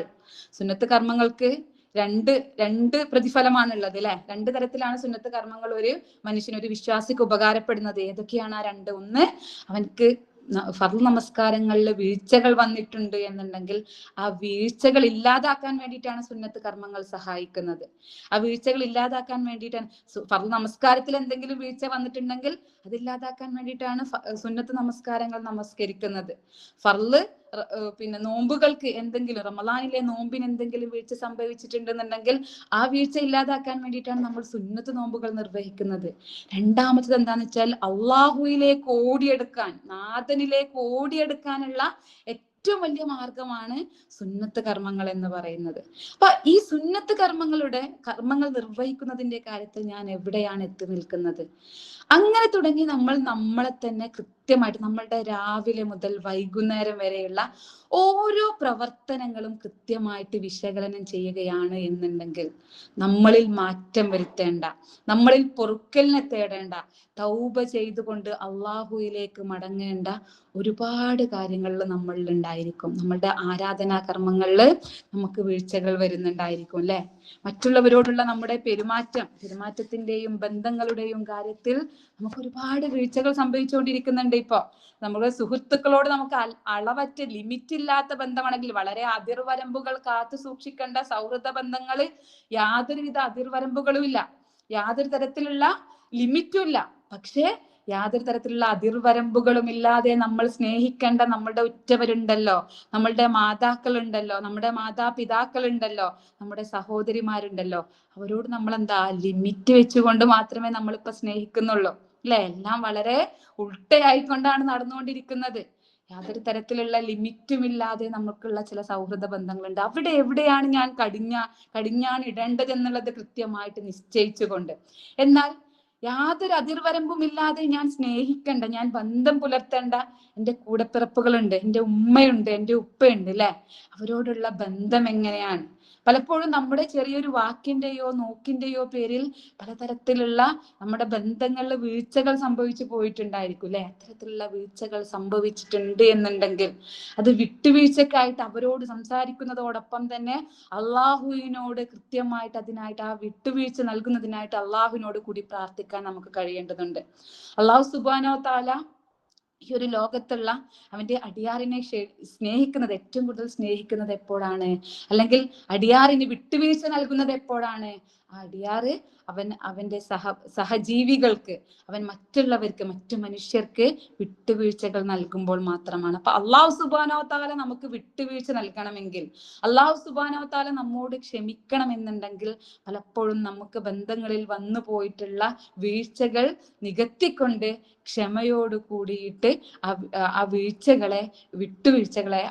സുന്നത്ത് കർമ്മങ്ങൾക്ക് രണ്ട് പ്രതിഫലമാണുള്ളത് അല്ലെ. 2 തരത്തിലാണ് സുന്നത്ത് കർമ്മങ്ങൾ ഒരു മനുഷ്യന്, ഒരു വിശ്വാസിക്ക് ഉപകാരപ്പെടുന്നത്. ഏതൊക്കെയാണ് ആ 2? ഒന്ന്, അവൻക്ക് ഫർദ് നമസ്കാരങ്ങളിൽ വീഴ്ചകൾ വന്നിട്ടുണ്ട് എന്നുണ്ടെങ്കിൽ ആ വീഴ്ചകൾ ഇല്ലാതാക്കാൻ വേണ്ടിയിട്ടാണ് സുന്നത്ത് കർമ്മങ്ങൾ സഹായിക്കുന്നത്. ആ വീഴ്ചകൾ ഇല്ലാതാക്കാൻ വേണ്ടിയിട്ടാണ് ഫർദ് നമസ്കാരത്തിൽ എന്തെങ്കിലും വീഴ്ച വന്നിട്ടുണ്ടെങ്കിൽ അതില്ലാതാക്കാൻ വേണ്ടിയിട്ടാണ് സുന്നത്ത് നമസ്കാരങ്ങൾ നമസ്കരിക്കുന്നത്. ഫർദ് നോമ്പുകൾക്ക് എന്തെങ്കിലും, റമദാനിലെ നോമ്പിന് എന്തെങ്കിലും വീഴ്ച സംഭവിച്ചിട്ടുണ്ടെന്നുണ്ടെങ്കിൽ ആ വീഴ്ച ഇല്ലാതാക്കാൻ വേണ്ടിയിട്ടാണ് നമ്മൾ സുന്നത്ത് നോമ്പുകൾ നിർവഹിക്കുന്നത്. രണ്ടാമത്തത് എന്താന്ന് വെച്ചാൽ അള്ളാഹുവിലേക്ക് ഓടിയെടുക്കാൻ, നാഥനിലേക്ക് ഓടിയെടുക്കാനുള്ള ഏറ്റവും വലിയ മാർഗമാണ് സുന്നത്ത് കർമ്മങ്ങൾ എന്ന് പറയുന്നത്. അപ്പൊ ഈ സുന്നത്ത് കർമ്മങ്ങൾ നിർവഹിക്കുന്നതിന്റെ കാര്യത്തിൽ ഞാൻ എവിടെയാണ് എത്തി നിൽക്കുന്നത്? അങ്ങനെ തുടങ്ങി നമ്മളെ തന്നെ കൃത്യമായിട്ട് നമ്മളുടെ രാവിലെ മുതൽ വൈകുന്നേരം വരെയുള്ള ഓരോ പ്രവർത്തനങ്ങളും കൃത്യമായിട്ട് വിശകലനം ചെയ്യുകയാണ് എന്നുണ്ടെങ്കിൽ നമ്മളിൽ മാറ്റം വരുത്തേണ്ട, നമ്മളിൽ പൊറുക്കലിനെ തേടേണ്ട, തൗബ ചെയ്തുകൊണ്ട് അള്ളാഹുവിലേക്ക് മടങ്ങേണ്ട ഒരുപാട് കാര്യങ്ങളിൽ നമ്മളിൽ ഉണ്ടായിരിക്കും. നമ്മളുടെ ആരാധനാ കർമ്മങ്ങളിൽ നമുക്ക് വീഴ്ചകൾ വരുന്നുണ്ടായിരിക്കും അല്ലെ. മറ്റുള്ളവരോടുള്ള നമ്മുടെ പെരുമാറ്റത്തിന്റെയും ബന്ധങ്ങളുടെയും കാര്യത്തിൽ നമുക്ക് ഒരുപാട് വീഴ്ചകൾ സംഭവിച്ചുകൊണ്ടിരിക്കുന്നുണ്ട്. ഇപ്പൊ നമ്മുടെ സുഹൃത്തുക്കളോട് നമുക്ക് അളവറ്റ ലിമിറ്റ് ഇല്ലാത്ത ബന്ധമാണെങ്കിൽ, വളരെ അതിർവരമ്പുകൾ കാത്തു സൂക്ഷിക്കേണ്ട സൗഹൃദ ബന്ധങ്ങൾ, യാതൊരുവിധ അതിർവരമ്പുകളും ഇല്ല, യാതൊരു തരത്തിലുള്ള ലിമിറ്റും ഇല്ല. പക്ഷേ യാതൊരു തരത്തിലുള്ള അതിർവരമ്പുകളും ഇല്ലാതെ നമ്മൾ സ്നേഹിക്കേണ്ട നമ്മളുടെ ഉറ്റവരുണ്ടല്ലോ, നമ്മളുടെ മാതാക്കളുണ്ടല്ലോ, നമ്മുടെ മാതാപിതാക്കളുണ്ടല്ലോ, നമ്മുടെ സഹോദരിമാരുണ്ടല്ലോ, അവരോട് നമ്മൾ എന്താ ലിമിറ്റ് വെച്ചുകൊണ്ട് മാത്രമേ നമ്മളിപ്പോ സ്നേഹിക്കുന്നുള്ളൂ അല്ലെ. എല്ലാം വളരെ ഉൾട്ടയായിക്കൊണ്ടാണ് നടന്നുകൊണ്ടിരിക്കുന്നത്. യാതൊരു തരത്തിലുള്ള ലിമിറ്റും ഇല്ലാതെ നമുക്കുള്ള ചില സൗഹൃദ ബന്ധങ്ങളുണ്ട്. അവിടെ എവിടെയാണ് ഞാൻ കടിഞ്ഞാണ് ഇടേണ്ടത് എന്നുള്ളത് കൃത്യമായിട്ട് നിശ്ചയിച്ചുകൊണ്ട്, എന്നാൽ യാതൊരു അതിർവരമ്പും ഇല്ലാതെ ഞാൻ സ്നേഹിക്കേണ്ട, ഞാൻ ബന്ധം പുലർത്തേണ്ട എൻ്റെ കൂടപ്പിറപ്പുകളുണ്ട്, എൻ്റെ ഉമ്മയുണ്ട്, എൻ്റെ ഉപ്പയുണ്ട് അല്ലെ. അവരോടുള്ള ബന്ധം എങ്ങനെയാണ്? പലപ്പോഴും നമ്മുടെ ചെറിയൊരു വാക്കിന്റെയോ നോക്കിന്റെയോ പേരിൽ പലതരത്തിലുള്ള നമ്മുടെ ബന്ധങ്ങളിൽ വീഴ്ചകൾ സംഭവിച്ചു പോയിട്ടുണ്ടായിരിക്കും അല്ലെ. അത്തരത്തിലുള്ള വീഴ്ചകൾ സംഭവിച്ചിട്ടുണ്ട് എന്നുണ്ടെങ്കിൽ അത് വിട്ടുവീഴ്ചക്കായിട്ട് അവരോട് സംസാരിക്കുന്നതോടൊപ്പം തന്നെ അള്ളാഹുവിനോട് കൃത്യമായിട്ട് അതിനായിട്ട് ആ വിട്ടുവീഴ്ച നൽകുന്നതിനായിട്ട് അള്ളാഹുവിനോട് കൂടി പ്രാർത്ഥിക്കാൻ നമുക്ക് കഴിയേണ്ടതുണ്ട്. അള്ളാഹു സുബ്ഹാനഹു വ തആല ഈ ഒരു ലോകത്തുള്ള അവന്റെ അടിയാറിനെ സ്നേഹിക്കുന്നത്, ഏറ്റവും കൂടുതൽ സ്നേഹിക്കുന്നത് എപ്പോഴാണ്? അല്ലെങ്കിൽ അടിയാറിന് വിട്ടുവീഴ്ച നൽകുന്നത് എപ്പോഴാണ്? ആ അടിയാറ് അവന്റെ സഹജീവികൾക്ക്, അവൻ മറ്റുള്ളവർക്ക്, മറ്റു മനുഷ്യർക്ക് വിട്ടുവീഴ്ചകൾ നൽകുമ്പോൾ മാത്രമാണ്. അപ്പൊ അള്ളാഹു സുബ്ഹാനഹു വ തആല നമുക്ക് വിട്ടുവീഴ്ച നൽകണമെങ്കിൽ, അള്ളാഹു സുബ്ഹാനഹു വ തആല നമ്മോട് ക്ഷമിക്കണം എന്നുണ്ടെങ്കിൽ, പലപ്പോഴും നമുക്ക് ബന്ധങ്ങളിൽ വന്നു പോയിട്ടുള്ള വീഴ്ചകൾ നികത്തിക്കൊണ്ട് ക്ഷമയോട് കൂടിയിട്ട് ആ വീഴ്ചകളെ, വിട്ടുവീഴ്ചകളെ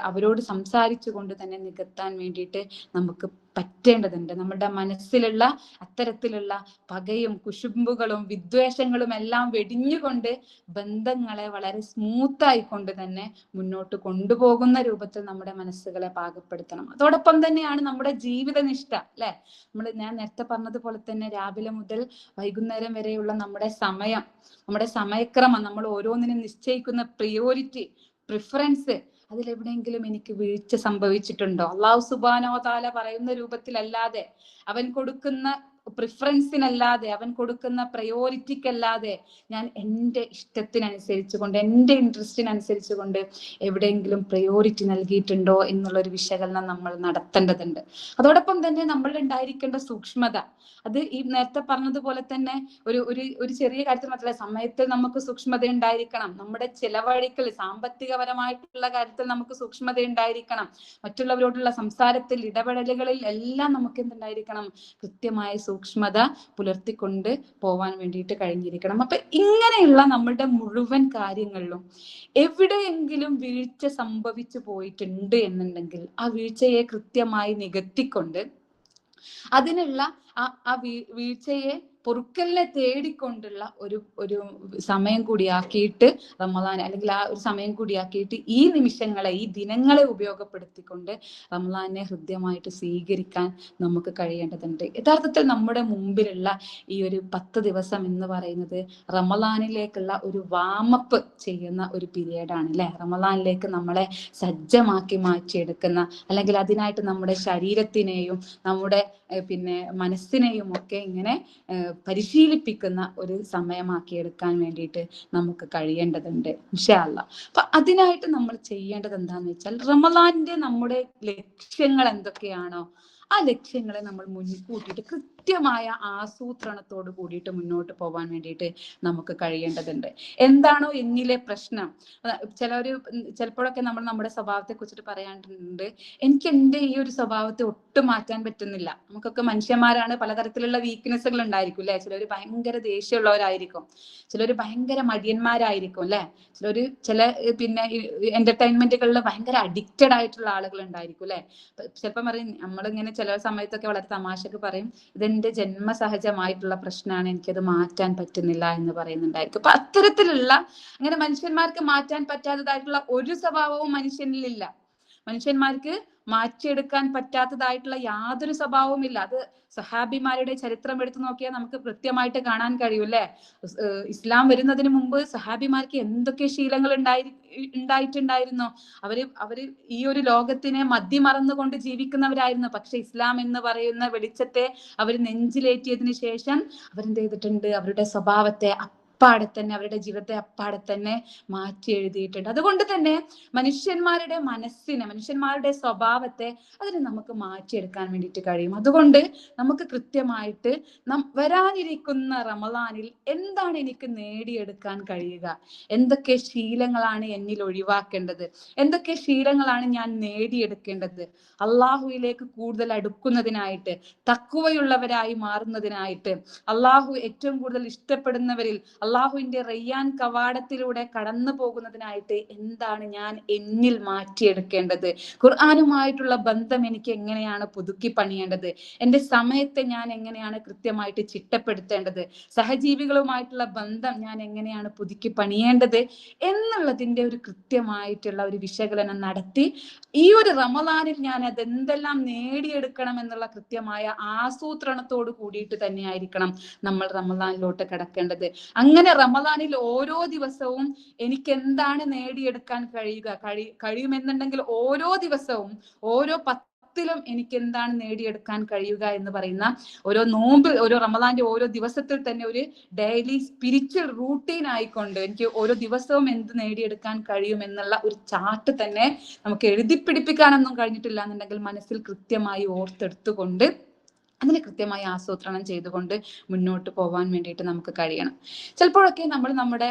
അവരോട് സംസാരിച്ചു കൊണ്ട് തന്നെ നികത്താൻ വേണ്ടിയിട്ട് നമുക്ക് പറ്റേണ്ടതുണ്ട്. നമ്മുടെ മനസ്സിലുള്ള അത്തരത്തിലുള്ള പകയും കുശുമ്പുകളും വിദ്വേഷങ്ങളും എല്ലാം വെടിഞ്ഞുകൊണ്ട് ബന്ധങ്ങളെ വളരെ സ്മൂത്തായി കൊണ്ട് തന്നെ മുന്നോട്ട് കൊണ്ടുപോകുന്ന രൂപത്തിൽ നമ്മുടെ മനസ്സുകളെ പാകപ്പെടുത്തണം. അതോടൊപ്പം തന്നെയാണ് നമ്മുടെ ജീവിത നിഷ്ഠ, അല്ലെ? ഞാൻ നേരത്തെ പറഞ്ഞതുപോലെ തന്നെ രാവിലെ മുതൽ വൈകുന്നേരം വരെയുള്ള നമ്മുടെ സമയക്രമം, നമ്മൾ ഓരോന്നിനും നിശ്ചയിക്കുന്ന പ്രിയോറിറ്റി, പ്രിഫറൻസ്, അതിലെവിടെയെങ്കിലും എനിക്ക് വീഴ്ച സംഭവിച്ചിട്ടുണ്ടോ? അള്ളാഹു സുബ്ഹാനഹു വ തആല പറയുന്ന രൂപത്തിലല്ലാതെ, അവൻ കൊടുക്കുന്ന പ്രിഫറൻസിനല്ലാതെ, അവൻ കൊടുക്കുന്ന പ്രയോറിറ്റിക്കല്ലാതെ ഞാൻ എൻ്റെ ഇഷ്ടത്തിനനുസരിച്ച് കൊണ്ട്, എൻ്റെ ഇൻട്രസ്റ്റിനനുസരിച്ച് കൊണ്ട് എവിടെയെങ്കിലും പ്രയോറിറ്റി നൽകിയിട്ടുണ്ടോ എന്നുള്ളൊരു വിശകലനം നമ്മൾ നടത്തേണ്ടതുണ്ട്. അതോടൊപ്പം തന്നെ നമ്മൾ ഉണ്ടായിരിക്കേണ്ട സൂക്ഷ്മത, അത് ഈ നേരത്തെ പറഞ്ഞതുപോലെ തന്നെ ഒരു ചെറിയ കാര്യത്തിൽ മാത്രമല്ല, സമയത്തിൽ നമുക്ക് സൂക്ഷ്മത ഉണ്ടായിരിക്കണം. നമ്മുടെ ചിലവഴിക്കൽ, സാമ്പത്തികപരമായിട്ടുള്ള കാര്യത്തിൽ നമുക്ക് സൂക്ഷ്മത ഉണ്ടായിരിക്കണം. മറ്റുള്ളവരോടുള്ള സംസാരത്തിൽ, ഇടപെടലുകളിൽ എല്ലാം നമുക്ക് എന്തുണ്ടായിരിക്കണം? കൃത്യമായ സൂക്ഷ്മത പുലർത്തിക്കൊണ്ട് പോവാൻ വേണ്ടിയിട്ട് കഴിഞ്ഞിരിക്കണം. അപ്പൊ ഇങ്ങനെയുള്ള നമ്മളുടെ മുഴുവൻ കാര്യങ്ങളിലും എവിടെയെങ്കിലും വീഴ്ച സംഭവിച്ചു പോയിട്ടുണ്ട് എന്നുണ്ടെങ്കിൽ ആ വീഴ്ചയെ കൃത്യമായി നികത്തിക്കൊണ്ട് അതിനുള്ള ആ വീഴ്ചയെ പൊറുക്കലിനെ തേടിക്കൊണ്ടുള്ള ഒരു സമയം കൂടിയാക്കിയിട്ട് റമദാൻ, അല്ലെങ്കിൽ ആ ഒരു സമയം കൂടിയാക്കിയിട്ട് ഈ നിമിഷങ്ങളെ, ഈ ദിനങ്ങളെ ഉപയോഗപ്പെടുത്തിക്കൊണ്ട് റമദാനെ ഹൃദ്യമായിട്ട് സ്വീകരിക്കാൻ നമുക്ക് കഴിയേണ്ടതുണ്ട്. യഥാർത്ഥത്തിൽ നമ്മുടെ മുമ്പിലുള്ള ഈ ഒരു 10 ദിവസം എന്ന് പറയുന്നത് റമദാനിലേക്കുള്ള ഒരു വാമപ്പ് ചെയ്യുന്ന ഒരു പീരീഡാണ്, അല്ലെ? റമദാനിലേക്ക് നമ്മളെ സജ്ജമാക്കി മാറ്റിയെടുക്കുന്ന, അല്ലെങ്കിൽ അതിനായിട്ട് നമ്മുടെ ശരീരത്തിനെയും നമ്മുടെ മനസ്സിനെയും ഒക്കെ ഇങ്ങനെ പരിശീലിപ്പിക്കുന്ന ഒരു സമയമാക്കി എടുക്കാൻ വേണ്ടിയിട്ട് നമുക്ക് കഴിയേണ്ടതുണ്ട് ഇൻഷാ അല്ലാഹ്. അപ്പൊ അതിനായിട്ട് നമ്മൾ ചെയ്യേണ്ടത് എന്താന്ന് വെച്ചാൽ, റമദാനിന്റെ നമ്മുടെ ലക്ഷ്യങ്ങൾ എന്തൊക്കെയാണോ ആ ലക്ഷ്യങ്ങളെ നമ്മൾ മുൻകൂട്ടിയിട്ട് കൃത്യമായ ആസൂത്രണത്തോട് കൂടിയിട്ട് മുന്നോട്ട് പോകാൻ വേണ്ടിയിട്ട് നമുക്ക് കഴിയേണ്ടതുണ്ട്. എന്താണോ എന്നിലെ പ്രശ്നം, ചിലപ്പോഴൊക്കെ നമ്മൾ നമ്മുടെ സ്വഭാവത്തെ കുറിച്ചിട്ട് പറയാറുണ്ട്, എനിക്ക് എൻ്റെ ഈ ഒരു സ്വഭാവത്തെ ഒട്ടും മാറ്റാൻ പറ്റുന്നില്ല. നമുക്കൊക്കെ മനുഷ്യന്മാരാണ്, പലതരത്തിലുള്ള വീക്ക്നെസ്സുകൾ ഉണ്ടായിരിക്കും, അല്ലെ? ചിലർ ഭയങ്കര ദേഷ്യമുള്ളവരായിരിക്കും, ചിലർ ഭയങ്കര മടിയന്മാരായിരിക്കും, അല്ലെ? ചില എന്റർടൈൻമെന്റുകളിൽ ഭയങ്കര അഡിക്റ്റഡ് ആയിട്ടുള്ള ആളുകൾ ഉണ്ടായിരിക്കും, അല്ലെ? ചിലപ്പം പറയും, നമ്മളിങ്ങനെ ചില സമയത്തൊക്കെ വളരെ തമാശക്ക് പറയും, ഇതെന്റെ ജന്മസഹജമായിട്ടുള്ള പ്രശ്നമാണ്, എനിക്കത് മാറ്റാൻ പറ്റുന്നില്ല എന്ന് പറയുന്നുണ്ടായിരിക്കും. അപ്പൊ അത്തരത്തിലുള്ള, അങ്ങനെ മനുഷ്യന്മാർക്ക് മാറ്റാൻ പറ്റാത്തതായിട്ടുള്ള ഒരു സ്വഭാവവും മനുഷ്യനിലില്ല. മനുഷ്യന്മാർക്ക് മാറ്റിയെടുക്കാൻ പറ്റാത്തതായിട്ടുള്ള യാതൊരു സ്വഭാവവും ഇല്ല. അത് സഹാബിമാരുടെ ചരിത്രം എടുത്തു നോക്കിയാൽ നമുക്ക് കൃത്യമായിട്ട് കാണാൻ കഴിയും, അല്ലെ? ഇസ്ലാം വരുന്നതിന് മുമ്പ് സഹാബിമാർക്ക് എന്തൊക്കെ ശീലങ്ങൾ ഉണ്ടായിട്ടുണ്ടായിരുന്നു. അവര് ഈ ഒരു ലോകത്തിനെ മതിമറന്നുകൊണ്ട് ജീവിക്കുന്നവരായിരുന്നു. പക്ഷെ ഇസ്ലാം എന്ന് പറയുന്ന വെളിച്ചത്തെ അവർ നെഞ്ചിലേറ്റിയതിനു ശേഷം അവരെന്ത് ചെയ്തിട്ടുണ്ട്? അവരുടെ സ്വഭാവത്തെ അപ്പാടെ തന്നെ, അവരുടെ ജീവിതത്തെ അപ്പാടെ തന്നെ മാറ്റി എഴുതിയിട്ടുണ്ട്. അതുകൊണ്ട് തന്നെ മനുഷ്യന്മാരുടെ മനസ്സിനെ, മനുഷ്യന്മാരുടെ സ്വഭാവത്തെ അതിന് നമുക്ക് മാറ്റിയെടുക്കാൻ വേണ്ടിയിട്ട് കഴിയും. അതുകൊണ്ട് നമുക്ക് കൃത്യമായിട്ട് വരാനിരിക്കുന്ന റമദാനിൽ എന്താണ് എനിക്ക് നേടിയെടുക്കാൻ കഴിയുക, എന്തൊക്കെ ശീലങ്ങളാണ് എന്നിൽ ഒഴിവാക്കേണ്ടത്, എന്തൊക്കെ ശീലങ്ങളാണ് ഞാൻ നേടിയെടുക്കേണ്ടത്, അള്ളാഹുവിലേക്ക് കൂടുതൽ അടുക്കുന്നതിനായിട്ട്, തഖ്വയുള്ളവരായി മാറുന്നതിനായിട്ട്, അള്ളാഹു ഏറ്റവും കൂടുതൽ ഇഷ്ടപ്പെടുന്നവരിൽ, അള്ളാഹുവിന്റെ റയ്യാൻ കവാടത്തിലൂടെ കടന്നു പോകുന്നതിനായിട്ട് എന്താണ് ഞാൻ എന്നിൽ മാറ്റിയെടുക്കേണ്ടത്, ഖുർആനുമായിട്ടുള്ള ബന്ധം എനിക്ക് എങ്ങനെയാണ് പുതുക്കി പണിയേണ്ടത്, എൻ്റെ സമയത്തെ ഞാൻ എങ്ങനെയാണ് കൃത്യമായിട്ട് ചിട്ടപ്പെടുത്തേണ്ടത്, സഹജീവികളുമായിട്ടുള്ള ബന്ധം ഞാൻ എങ്ങനെയാണ് പുതുക്കി പണിയേണ്ടത് എന്നുള്ളതിന്റെ ഒരു കൃത്യമായിട്ടുള്ള ഒരു വിശകലനം നടത്തി ഈ ഒരു റമദാനിൽ ഞാൻ അതെന്തെല്ലാം നേടിയെടുക്കണം എന്നുള്ള കൃത്യമായ ആസൂത്രണത്തോട് കൂടിയിട്ട് തന്നെയായിരിക്കണം നമ്മൾ റമദാനിലോട്ട് കിടക്കേണ്ടത്. അങ്ങനെ റമദാനിൽ ഓരോ ദിവസവും എനിക്ക് എന്താണ് നേടിയെടുക്കാൻ കഴിയുമെന്നുണ്ടെങ്കിൽ ഓരോ ദിവസവും, ഓരോ ത്തിലും എനിക്ക് എന്താണ് നേടിയെടുക്കാൻ കഴിയുക എന്ന് പറയുന്ന ഓരോ ഓരോ റമദാന്റെ ഓരോ ദിവസത്തിൽ തന്നെ ഒരു ഡെയിലി സ്പിരിച്വൽ റൂട്ടീൻ ആയിക്കൊണ്ട് എനിക്ക് ഓരോ ദിവസവും എന്ത് നേടിയെടുക്കാൻ കഴിയും എന്നുള്ള ഒരു ചാർട്ട് തന്നെ നമുക്ക് എഴുതി പിടിപ്പിക്കാനൊന്നും കഴിഞ്ഞിട്ടില്ല എന്നുണ്ടെങ്കിൽ മനസ്സിൽ കൃത്യമായി ഓർത്തെടുത്തുകൊണ്ട് അതിന് കൃത്യമായി ആസൂത്രണം ചെയ്തുകൊണ്ട് മുന്നോട്ട് പോകാൻ വേണ്ടിയിട്ട് നമുക്ക് കഴിയണം. ചിലപ്പോഴൊക്കെ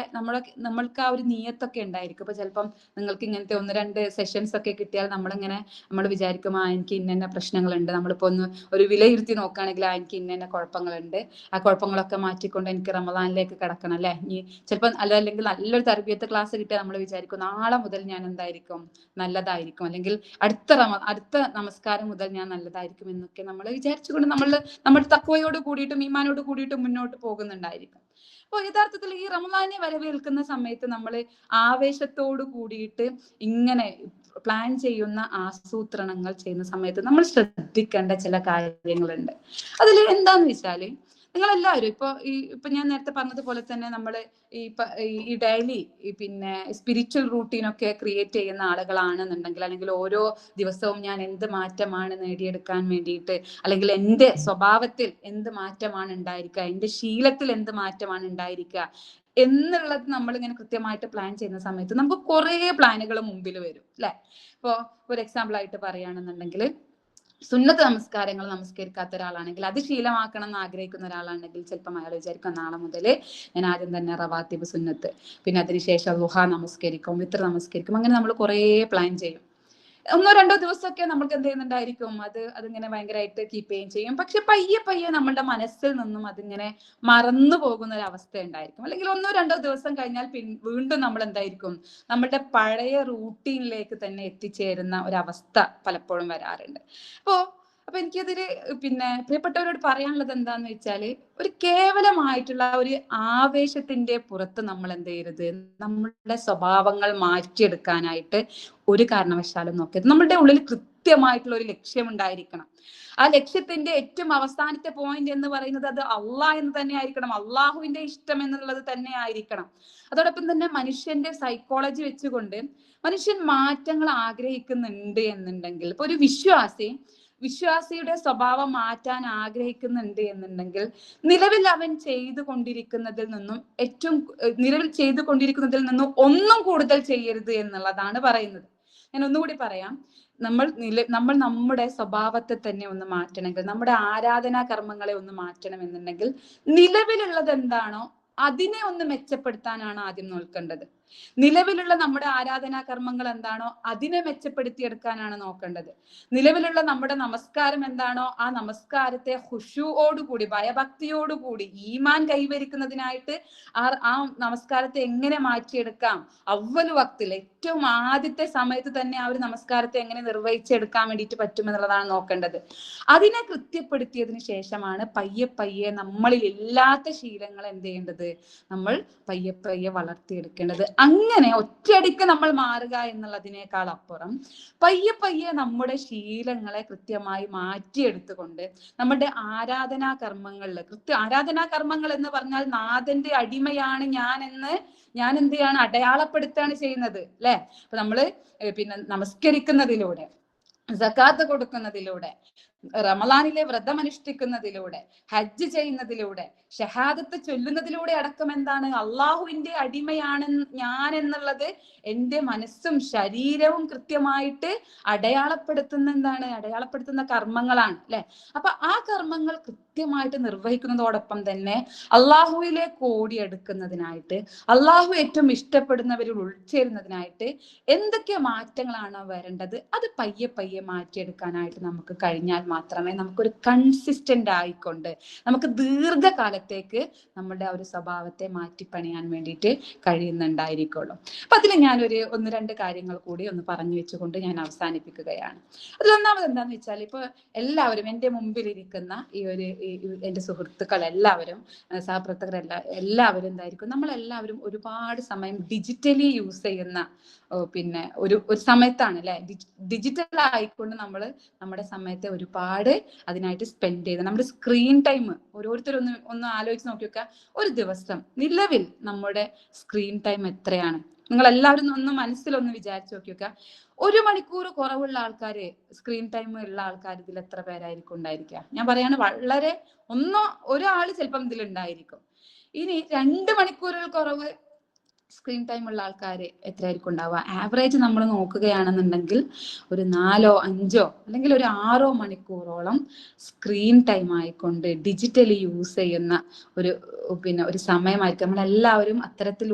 നമ്മൾക്ക് ആ ഒരു നിയത്തൊക്കെ ഉണ്ടായിരിക്കും. ഇപ്പൊ ചിലപ്പം നിങ്ങൾക്ക് ഇങ്ങനത്തെ 1-2 സെഷൻസ് ഒക്കെ കിട്ടിയാൽ നമ്മൾ വിചാരിക്കും എനിക്ക് ഇന്ന പ്രശ്നങ്ങളുണ്ട്. നമ്മളിപ്പോ ഒന്ന് ഒരു വിലയിരുത്തി നോക്കുകയാണെങ്കിൽ എനിക്ക് ഇന്ന കുഴപ്പങ്ങളുണ്ട്, ആ കുഴപ്പങ്ങളൊക്കെ മാറ്റിക്കൊണ്ട് എനിക്ക് റമദാനിലേക്ക് കിടക്കണം അല്ലെ. ഇനി ചിലപ്പോൾ അല്ലെങ്കിൽ നല്ലൊരു തർബിയത്ത് ക്ലാസ് കിട്ടിയാൽ നമ്മൾ വിചാരിക്കും നാളെ മുതൽ ഞാൻ എന്തായിരിക്കും, നല്ലതായിരിക്കും, അല്ലെങ്കിൽ അടുത്ത നമസ്കാരം മുതൽ ഞാൻ നല്ലതായിരിക്കും എന്നൊക്കെ നമ്മൾ വിചാരിച്ചുകൊണ്ട് നമ്മൾ തഖ്വയോട് കൂടിയിട്ടും ഈമാനോട് കൂടിയിട്ടും മുന്നോട്ട് പോകുന്നുണ്ടായിരിക്കും. അപ്പോൾ യഥാർത്ഥത്തിൽ ഈ റമദാനെ വരവേൽക്കുന്ന സമയത്ത് നമ്മൾ ആവേശത്തോട് കൂടിയിട്ട് ഇങ്ങനെ പ്ലാൻ ചെയ്യുന്ന ആസൂത്രണങ്ങൾ ചെയ്യുന്ന സമയത്ത് നമ്മൾ ശ്രദ്ധിക്കേണ്ട ചില കാര്യങ്ങളുണ്ട്. അതിൽ എന്താന്ന് വെച്ചാല് നിങ്ങളെല്ലാവരും ഇപ്പൊ ഞാൻ നേരത്തെ പറഞ്ഞതുപോലെ തന്നെ നമ്മൾ ഈ ഡെയിലി പിന്നെ സ്പിരിച്വൽ റൂട്ടീനൊക്കെ ക്രിയേറ്റ് ചെയ്യുന്ന ആളുകളാണെന്നുണ്ടെങ്കിൽ, അല്ലെങ്കിൽ ഓരോ ദിവസവും ഞാൻ എന്ത് മാറ്റമാണ് നേടിയെടുക്കാൻ വേണ്ടിയിട്ട്, അല്ലെങ്കിൽ എൻ്റെ സ്വഭാവത്തിൽ എന്ത് മാറ്റമാണ് ഉണ്ടായിരിക്കുക, എൻ്റെ ശീലത്തിൽ എന്ത് മാറ്റമാണ് ഉണ്ടായിരിക്കുക എന്നുള്ളത് നമ്മൾ ഇങ്ങനെ കൃത്യമായിട്ട് പ്ലാൻ ചെയ്യുന്ന സമയത്ത് നമുക്ക് കുറെ പ്ലാനുകൾ മുമ്പിൽ വരും അല്ലെ. ഇപ്പോ ഒരു എക്സാമ്പിൾ ആയിട്ട് പറയുകയാണെന്നുണ്ടെങ്കിൽ, സുന്നത്ത് നമസ്കാരങ്ങൾ നമസ്കരിക്കാത്ത ഒരാളാണെങ്കിൽ, അത് ശീലമാക്കണം എന്ന് ആഗ്രഹിക്കുന്ന ഒരാളാണെങ്കിൽ ചിലപ്പോൾ അയാൾ വിചാരിക്കും നാളെ മുതൽ ഞാൻ ആദ്യം തന്നെ റവാത്തിബ് സുന്നത്ത്, പിന്നെ അതിനുശേഷം ളുഹ നമസ്കരിക്കും, വിത്ർ നമസ്കരിക്കും, അങ്ങനെ നമ്മൾ കുറേ പ്ലാൻ ചെയ്യും. 1-2 ദിവസമൊക്കെ നമുക്ക് എന്ത് ചെയ്യുന്നുണ്ടായിരിക്കും, അതിങ്ങനെ ഭയങ്കരമായിട്ട് കീപ്പ് ചെയ്യും. പക്ഷെ പയ്യെ നമ്മളുടെ മനസ്സിൽ നിന്നും അതിങ്ങനെ മറന്നു പോകുന്ന ഒരു അവസ്ഥ ഉണ്ടായിരിക്കും. അല്ലെങ്കിൽ 1-2 ദിവസം കഴിഞ്ഞാൽ വീണ്ടും നമ്മൾ എന്തായിരിക്കും, നമ്മളുടെ പഴയ റൂട്ടീനിലേക്ക് തന്നെ എത്തിച്ചേരുന്ന ഒരവസ്ഥ പലപ്പോഴും വരാറുണ്ട്. അപ്പൊ എനിക്കതില് പിന്നെ പ്രിയപ്പെട്ടവരോട് പറയാനുള്ളത് എന്താന്ന് വെച്ചാല്, ഒരു കേവലമായിട്ടുള്ള ഒരു ആവേശത്തിന്റെ പുറത്ത് നമ്മൾ എന്ത് ചെയ്യരുത്, നമ്മളുടെ സ്വഭാവങ്ങൾ മാറ്റിയെടുക്കാനായിട്ട് ഒരു കാരണവശാലും നോക്കരുത്. നമ്മളുടെ ഉള്ളിൽ കൃത്യമായിട്ടുള്ള ഒരു ലക്ഷ്യം ഉണ്ടായിരിക്കണം. ആ ലക്ഷ്യത്തിന്റെ ഏറ്റവും അവസാനത്തെ പോയിന്റ് എന്ന് പറയുന്നത് അത് അള്ളാഹ് എന്ന് തന്നെ ആയിരിക്കണം, അള്ളാഹുവിന്റെ ഇഷ്ടം എന്നുള്ളത് തന്നെ ആയിരിക്കണം. അതോടൊപ്പം തന്നെ മനുഷ്യന്റെ സൈക്കോളജി വെച്ചുകൊണ്ട് മനുഷ്യൻ മാറ്റങ്ങൾ ആഗ്രഹിക്കുന്നുണ്ട് എന്നുണ്ടെങ്കിൽ, ഇപ്പൊ ഒരു വിശ്വാസിയുടെ സ്വഭാവം മാറ്റാൻ ആഗ്രഹിക്കുന്നുണ്ട് എന്നുണ്ടെങ്കിൽ, നിലവിൽ ചെയ്തുകൊണ്ടിരിക്കുന്നതിൽ നിന്നും ഒന്നും കൂടുതൽ ചെയ്യരുത് എന്നുള്ളതാണ് പറയുന്നത്. ഞാൻ ഒന്നുകൂടി പറയാം. നമ്മൾ നമ്മുടെ സ്വഭാവത്തെ തന്നെ ഒന്ന് മാറ്റണമെങ്കിൽ, നമ്മുടെ ആരാധനാ കർമ്മങ്ങളെ ഒന്ന് മാറ്റണം എന്നുണ്ടെങ്കിൽ, നിലവിലുള്ളത് എന്താണോ അതിനെ ഒന്ന് മെച്ചപ്പെടുത്താനാണ് ആദ്യം നോക്കേണ്ടത്. നിലവിലുള്ള നമ്മുടെ ആരാധനാ കർമ്മങ്ങൾ എന്താണോ അതിനെ മെച്ചപ്പെടുത്തിയെടുക്കാനാണ് നോക്കേണ്ടത്. നിലവിലുള്ള നമ്മുടെ നമസ്കാരം എന്താണോ ആ നമസ്കാരത്തെ ഖുശൂഓടുകൂടി, ഭയഭക്തിയോടുകൂടി ഈമാൻ കൈവരിക്കുന്നതിനായിട്ട് ആ നമസ്കാരത്തെ എങ്ങനെ മാറ്റിയെടുക്കാം, അവ്വൽ വക്തിൽ ഏറ്റവും ആദ്യത്തെ സമയത്ത് തന്നെ ആ ഒരു നമസ്കാരത്തെ എങ്ങനെ നിർവഹിച്ചെടുക്കാൻ വേണ്ടിയിട്ട് പറ്റുമെന്നുള്ളതാണ് നോക്കേണ്ടത്. അതിനെ കൃത്യപ്പെടുത്തിയതിനു ശേഷമാണ് പയ്യെ നമ്മളിൽ ഇല്ലാത്ത ശീലങ്ങൾ എന്ത് ചെയ്യേണ്ടത്, നമ്മൾ പയ്യെ വളർത്തിയെടുക്കേണ്ടത്. അങ്ങനെ ഒറ്റയടിക്ക് നമ്മൾ മാറുക എന്നുള്ളതിനേക്കാൾ അപ്പുറം പയ്യെ നമ്മുടെ ശീലങ്ങളെ കൃത്യമായി മാറ്റിയെടുത്തുകൊണ്ട് നമ്മുടെ ആരാധനാ കർമ്മങ്ങൾ എന്ന് പറഞ്ഞാൽ നാഥന്റെ അടിമയാണ് ഞാൻ എന്ത് ചെയ്യാണ്, അടയാളപ്പെടുത്താണ് ചെയ്യുന്നത് അല്ലെ. അപ്പൊ നമ്മള് പിന്നെ നമസ്കരിക്കുന്നതിലൂടെ, സകാത്ത് കൊടുക്കുന്നതിലൂടെ, റമളാനിലെ വ്രതം അനുഷ്ഠിക്കുന്നതിലൂടെ, ഹജ്ജ് ചെയ്യുന്നതിലൂടെ, ഷഹാദത്ത് ചൊല്ലുന്നതിലൂടെ അടക്കം എന്താണ്, അള്ളാഹുവിന്റെ അടിമയാണ് ഞാൻ എന്നുള്ളത് എൻ്റെ മനസ്സും ശരീരവും കൃത്യമായിട്ട് അടയാളപ്പെടുത്തുന്ന കർമ്മങ്ങളാണ് അല്ലെ. അപ്പൊ ആ കർമ്മങ്ങൾ കൃത്യമായിട്ട് നിർവഹിക്കുന്നതോടൊപ്പം തന്നെ അള്ളാഹുവിലേക്ക് ഓടിയെടുക്കുന്നതിനായിട്ട്, അള്ളാഹു ഏറ്റവും ഇഷ്ടപ്പെടുന്നവരിൽ ഉൾച്ചേരുന്നതിനായിട്ട് എന്തൊക്കെ മാറ്റങ്ങളാണോ വരേണ്ടത് അത് പയ്യെ മാറ്റിയെടുക്കാനായിട്ട് നമുക്ക് കഴിഞ്ഞാൽ മാത്രമേ നമുക്കൊരു കൺസിസ്റ്റന്റ് ആയിക്കൊണ്ട് നമുക്ക് ദീർഘകാലത്തേക്ക് നമ്മുടെ ആ ഒരു സ്വഭാവത്തെ മാറ്റിപ്പണിയാൻ വേണ്ടിയിട്ട് കഴിയുന്നുണ്ടായിരിക്കുള്ളൂ. അപ്പൊ അതിൽ ഞാനൊരു 1-2 കാര്യങ്ങൾ കൂടി ഒന്ന് പറഞ്ഞു വെച്ചുകൊണ്ട് ഞാൻ അവസാനിപ്പിക്കുകയാണ്. അതിലൊന്നാമത് എന്താന്ന് വെച്ചാൽ, ഇപ്പൊ എല്ലാവരും എൻ്റെ മുമ്പിലിരിക്കുന്ന എൻ്റെ സുഹൃത്തുക്കൾ എല്ലാവരും, എല്ലാവരും എന്തായിരിക്കും, നമ്മളെല്ലാവരും ഒരുപാട് സമയം ഡിജിറ്റലി യൂസ് ചെയ്യുന്ന പിന്നെ ഒരു സമയത്താണ് അല്ലെ. ഡിജിറ്റൽ ആയിക്കൊണ്ട് നമ്മൾ നമ്മുടെ സമയത്തെ ഒരുപാട് അതിനായിട്ട് സ്പെൻഡ് ചെയ്ത് നമ്മുടെ സ്ക്രീൻ ടൈം ഓരോരുത്തരും ഒന്ന് ആലോചിച്ച് നോക്കി വെക്കുക. ഒരു ദിവസം നിലവിൽ നമ്മുടെ സ്ക്രീൻ ടൈം എത്രയാണ്? നിങ്ങൾ എല്ലാവരും ഒന്ന് മനസ്സിലൊന്ന് വിചാരിച്ചു നോക്കി വെക്കുക. 1 മണിക്കൂർ കുറവുള്ള ആൾക്കാര്, സ്ക്രീൻ ടൈം ഉള്ള ആൾക്കാർ ഇതിൽ എത്ര പേരായിരിക്കും ഉണ്ടായിരിക്കുക? ഞാൻ പറയാണ്, വളരെ ഒരാള് ചിലപ്പം ഇതിലുണ്ടായിരിക്കും. ഇനി 2 മണിക്കൂറിൽ കുറവ് സ്ക്രീൻ ടൈം ഉള്ള ആൾക്കാർ എത്രയായിരിക്കും ഉണ്ടാവുക? ആവറേജ് നമ്മൾ നോക്കുകയാണെന്നുണ്ടെങ്കിൽ ഒരു 4 5 അല്ലെങ്കിൽ ഒരു 6 മണിക്കൂറോളം സ്ക്രീൻ ടൈം ആയിക്കൊണ്ട് ഡിജിറ്റലി യൂസ് ചെയ്യുന്ന ഒരു സമയമായിരിക്കും. നമ്മളെല്ലാവരും അത്തരത്തിൽ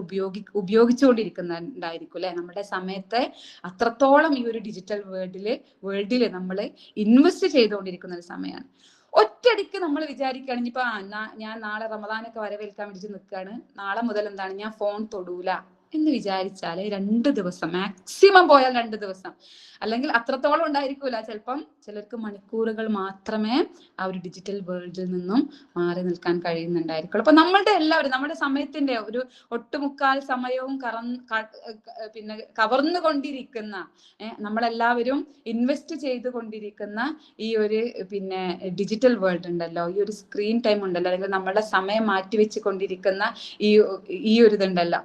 ഉപയോഗിച്ചുകൊണ്ടിരിക്കുന്നുണ്ടായിരിക്കും അല്ലെ. നമ്മുടെ സമയത്തെ അത്രത്തോളം ഈ ഒരു ഡിജിറ്റൽ വേൾഡിൽ നമ്മൾ ഇൻവെസ്റ്റ് ചെയ്തുകൊണ്ടിരിക്കുന്ന ഒരു സമയമാണ്. ഒറ്റയടിക്ക് നമ്മൾ വിചാരിക്കുകയാണെങ്കിൽ ഇപ്പൊ ഞാൻ നാളെ റമദാനൊക്കെ വരവേൽക്കാൻ വേണ്ടിട്ട് നിൽക്കുകയാണ്, നാളെ മുതൽ എന്താണ് ഞാൻ ഫോൺ തൊടൂല എന്ന് വിചാരിച്ചാല് 2 ദിവസം മാക്സിമം പോയാൽ 2 ദിവസം, അല്ലെങ്കിൽ അത്രത്തോളം ഉണ്ടായിരിക്കൂല, ചിലപ്പം ചിലർക്ക് മണിക്കൂറുകൾ മാത്രമേ ആ ഒരു ഡിജിറ്റൽ വേൾഡിൽ നിന്നും മാറി നിൽക്കാൻ കഴിയുന്നുണ്ടായിരിക്കുള്ളൂ. അപ്പൊ നമ്മുടെ സമയത്തിന്റെ ഒരു ഒട്ടുമുക്കാൽ സമയവും കവർന്നുകൊണ്ടിരിക്കുന്ന, നമ്മളെല്ലാവരും ഇൻവെസ്റ്റ് ചെയ്തുകൊണ്ടിരിക്കുന്ന ഈ ഒരു ഡിജിറ്റൽ വേൾഡ് ഉണ്ടല്ലോ, ഈ ഒരു സ്ക്രീൻ ടൈം ഉണ്ടല്ലോ, അല്ലെങ്കിൽ നമ്മളുടെ സമയം മാറ്റിവെച്ച് കൊണ്ടിരിക്കുന്ന ഈ ഒരു ഇതുണ്ടല്ലോ,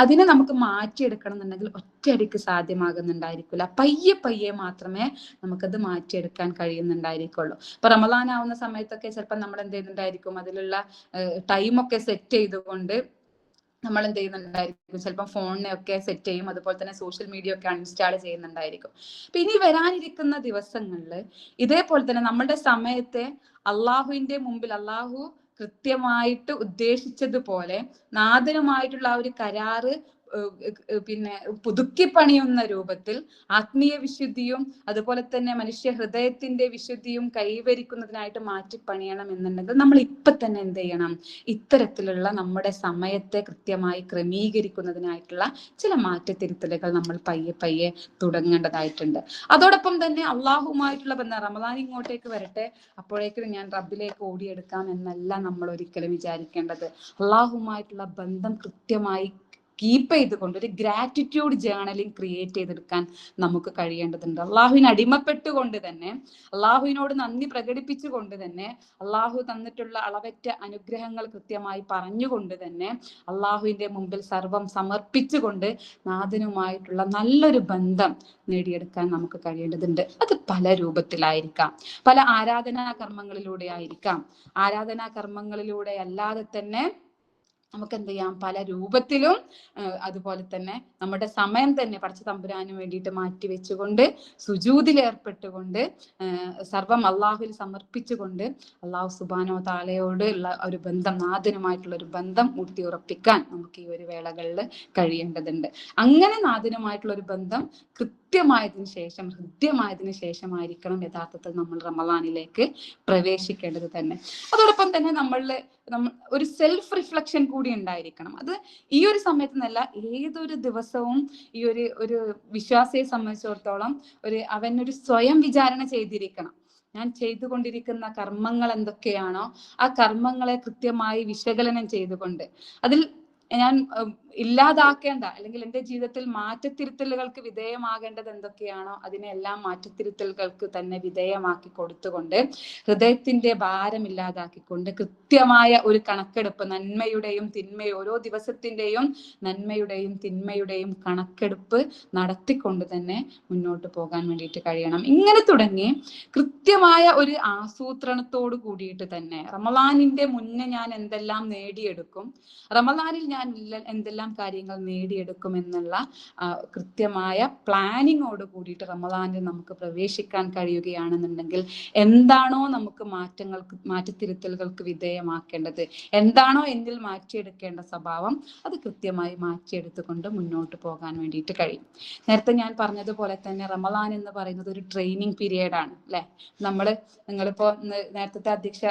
അതിനെ നമുക്ക് മാറ്റിയെടുക്കണം എന്നുണ്ടെങ്കിൽ ഒറ്റയടിക്ക് സാധ്യമാകുന്നുണ്ടായിരിക്കില്ല. പയ്യെ മാത്രമേ നമുക്കത് മാറ്റിയെടുക്കാൻ കഴിയുന്നുണ്ടായിരിക്കുള്ളൂ. ഇപ്പൊ റമദാൻ ആവുന്ന സമയത്തൊക്കെ ചിലപ്പോൾ നമ്മൾ എന്ത് ചെയ്യുന്നുണ്ടായിരിക്കും, അതിലുള്ള ടൈമൊക്കെ സെറ്റ് ചെയ്തുകൊണ്ട് നമ്മൾ എന്ത് ചെയ്യുന്നുണ്ടായിരിക്കും, ചിലപ്പോൾ ഫോണിനെയൊക്കെ സെറ്റ് ചെയ്യും, അതുപോലെ തന്നെ സോഷ്യൽ മീഡിയ ഒക്കെ അൺഇൻസ്റ്റാൾ ചെയ്യുന്നുണ്ടായിരിക്കും. അപ്പൊ ഇനി വരാനിരിക്കുന്ന ദിവസങ്ങളിൽ ഇതേപോലെ തന്നെ നമ്മുടെ സമയത്തെ അള്ളാഹുവിന്റെ മുമ്പിൽ അള്ളാഹു കൃത്യമായിട്ട് ഉദ്ദേശിച്ചതുപോലെ നാഥനുമായിട്ടുള്ള ആ ഒരു കരാറ് പുതുക്കി പണിയുന്ന രൂപത്തിൽ ആത്മീയ വിശുദ്ധിയും അതുപോലെ തന്നെ മനുഷ്യ ഹൃദയത്തിന്റെ വിശുദ്ധിയും കൈവരിക്കുന്നതിനായിട്ട് മാറ്റി പണിയണം എന്നുണ്ടെങ്കിൽ നമ്മൾ ഇപ്പൊ തന്നെ എന്ത് ചെയ്യണം, ഇത്തരത്തിലുള്ള നമ്മുടെ സമയത്തെ കൃത്യമായി ക്രമീകരിക്കുന്നതിനായിട്ടുള്ള ചില മാറ്റത്തിരുത്തലുകൾ നമ്മൾ പയ്യെ തുടങ്ങേണ്ടതായിട്ടുണ്ട്. അതോടൊപ്പം തന്നെ അള്ളാഹുമായിട്ടുള്ള ബന്ധം, റമദാൻ ഇങ്ങോട്ടേക്ക് വരട്ടെ അപ്പോഴേക്കും ഞാൻ റബ്ബിലേക്ക് ഓടിയെടുക്കാം എന്നല്ല നമ്മൾ ഒരിക്കലും വിചാരിക്കേണ്ടത്. അള്ളാഹുമായിട്ടുള്ള ബന്ധം കൃത്യമായി കീപ്പ് ചെയ്തുകൊണ്ട് ഒരു ഗ്രാറ്റിറ്റ്യൂഡ് ജേർണലിംഗ് ക്രിയേറ്റ് ചെയ്തെടുക്കാൻ നമുക്ക് കഴിയേണ്ടതുണ്ട്. അള്ളാഹുവിന് അടിമപ്പെട്ടുകൊണ്ട് തന്നെ, അള്ളാഹുവിനോട് നന്ദി പ്രകടിപ്പിച്ചുകൊണ്ട് തന്നെ, അള്ളാഹു തന്നിട്ടുള്ള അളവറ്റ അനുഗ്രഹങ്ങൾ കൃത്യമായി പറഞ്ഞുകൊണ്ട് തന്നെ, അള്ളാഹുവിന്റെ മുമ്പിൽ സർവം സമർപ്പിച്ചുകൊണ്ട് നാഥനുമായിട്ടുള്ള നല്ലൊരു ബന്ധം നേടിയെടുക്കാൻ നമുക്ക് കഴിയേണ്ടതുണ്ട്. അത് പല രൂപത്തിലായിരിക്കാം, പല ആരാധനാ കർമ്മങ്ങളിലൂടെ ആയിരിക്കാം, ആരാധനാ കർമ്മങ്ങളിലൂടെ അല്ലാതെ തന്നെ നമുക്ക് എന്ത് ചെയ്യാം, പല രൂപത്തിലും. അതുപോലെ തന്നെ നമ്മുടെ സമയം തന്നെ പടച്ച തമ്പുരാന് വേണ്ടിയിട്ട് മാറ്റിവെച്ചുകൊണ്ട് സുജൂദിൽ ഏർപ്പെട്ടുകൊണ്ട് സർവം അള്ളാഹുവിൽ സമർപ്പിച്ചുകൊണ്ട് അള്ളാഹു സുബ്ഹാനഹു വ തആലയോട് ഉള്ള ഒരു ബന്ധം, നാഥനുമായിട്ടുള്ള ഒരു ബന്ധം ഊട്ടിയുറപ്പിക്കാൻ നമുക്ക് ഈ ഒരു വേളകളിൽ കഴിയേണ്ടതുണ്ട്. അങ്ങനെ നാഥനുമായിട്ടുള്ള ഒരു ബന്ധം ഹൃദ്യമായതിനു ശേഷമായിരിക്കണം യഥാർത്ഥത്തിൽ നമ്മൾ റമദാനിലേക്ക് പ്രവേശിക്കേണ്ടത് തന്നെ. അതോടൊപ്പം തന്നെ നമ്മൾ ഒരു സെൽഫ് റിഫ്ലക്ഷൻ കൂടി ഉണ്ടായിരിക്കണം. അത് ഈ ഒരു സമയത്ത് എന്നല്ല, ഏതൊരു ദിവസവും ഈ ഒരു വിശ്വാസിയെ സംബന്ധിച്ചിടത്തോളം അവനൊരു സ്വയം വിചാരണ ചെയ്തിരിക്കണം. ഞാൻ ചെയ്തുകൊണ്ടിരിക്കുന്ന കർമ്മങ്ങൾ എന്തൊക്കെയാണോ ആ കർമ്മങ്ങളെ കൃത്യമായി വിശകലനം ചെയ്തുകൊണ്ട് അതിൽ ഞാൻ ഇല്ലാതാക്കേണ്ട അല്ലെങ്കിൽ എൻ്റെ ജീവിതത്തിൽ മാറ്റത്തിരുത്തലുകൾക്ക് വിധേയമാകേണ്ടത് എന്തൊക്കെയാണോ അതിനെല്ലാം മാറ്റത്തിരുത്തലുകൾക്ക് തന്നെ വിധേയമാക്കി കൊടുത്തുകൊണ്ട് ഹൃദയത്തിന്റെ ഭാരമില്ലാതാക്കിക്കൊണ്ട് കൃത്യമായ ഒരു കണക്കെടുപ്പ്, നന്മയുടെയും തിന്മയും ഓരോ ദിവസത്തിന്റെയും നന്മയുടെയും തിന്മയുടെയും കണക്കെടുപ്പ് നടത്തിക്കൊണ്ട് തന്നെ മുന്നോട്ട് പോകാൻ വേണ്ടിയിട്ട് കഴിയണം. ഇങ്ങനെ തുടങ്ങി കൃത്യമായ ഒരു ആസൂത്രണത്തോട് കൂടിയിട്ട് തന്നെ റമദാനിന്റെ മുന്നേ ഞാൻ എന്തെല്ലാം നേടിയെടുക്കും, റമദാനിൽ ഞാൻ എന്തെല്ലാം കാര്യങ്ങൾ നേടിയെടുക്കും എന്നുള്ള കൃത്യമായ പ്ലാനിങ്ങോട് കൂടിയിട്ട് റമദാനിൽ നമുക്ക് പ്രവേശിക്കാൻ കഴിയുകയാണെന്നുണ്ടെങ്കിൽ എന്താണോ നമുക്ക് മാറ്റത്തിരുത്തലുകൾക്ക് വിധേയമാക്കേണ്ടത്, എന്താണോ എന്നിൽ മാറ്റിയെടുക്കേണ്ട സ്വഭാവം, അത് കൃത്യമായി മാറ്റിയെടുത്തുകൊണ്ട് മുന്നോട്ട് പോകാൻ വേണ്ടിയിട്ട് കഴിയും. നേരത്തെ ഞാൻ പറഞ്ഞതുപോലെ തന്നെ റമദാൻ എന്ന് പറയുന്നത് ഒരു ട്രെയിനിങ് പീരിയഡ് ആണ് അല്ലെ. നിങ്ങളിപ്പോ നേരത്തെ അധ്യക്ഷ